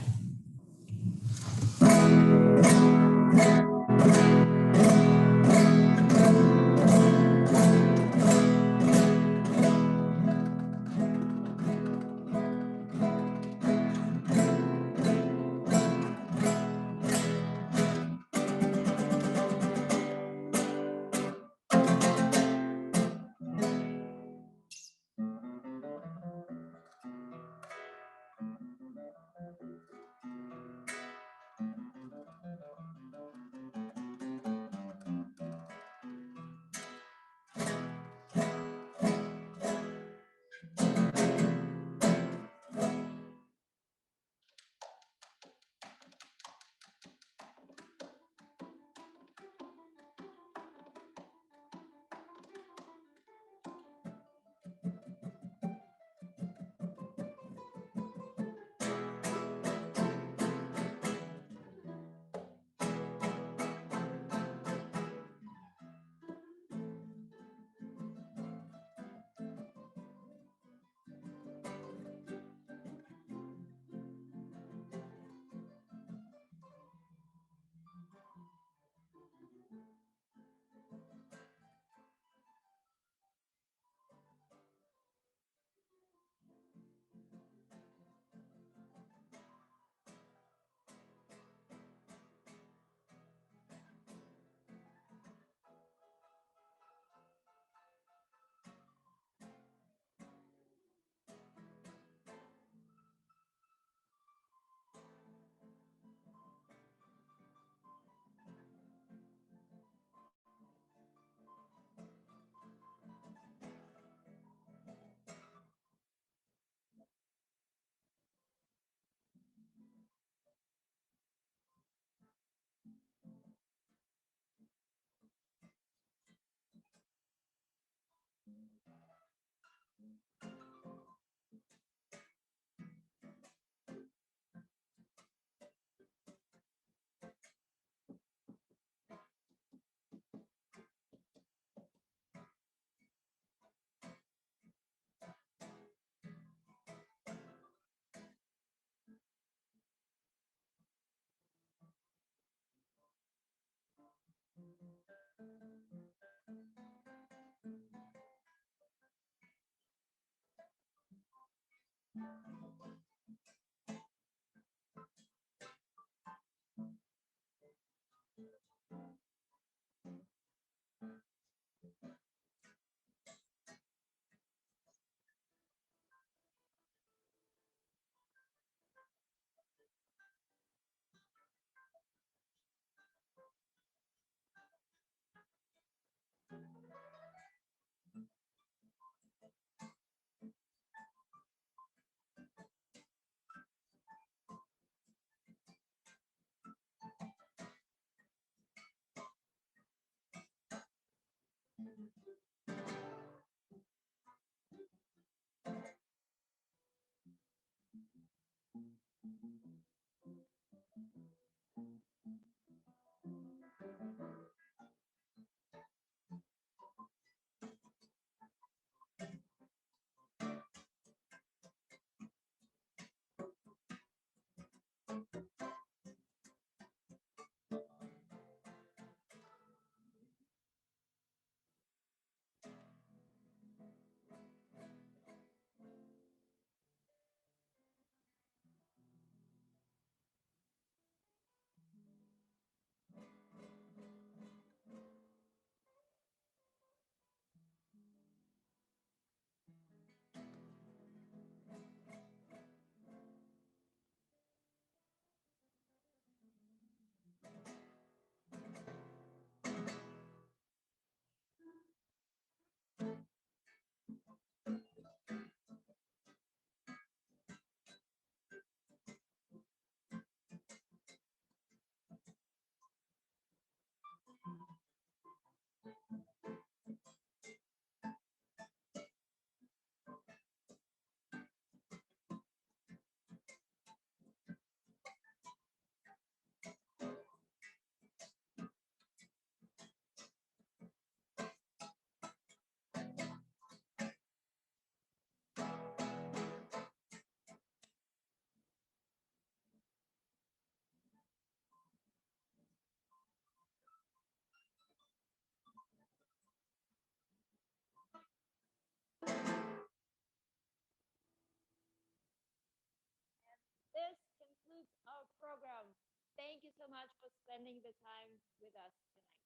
This concludes our program. Thank you so much for spending the time with us tonight.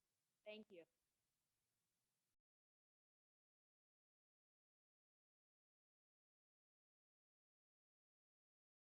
Thank you.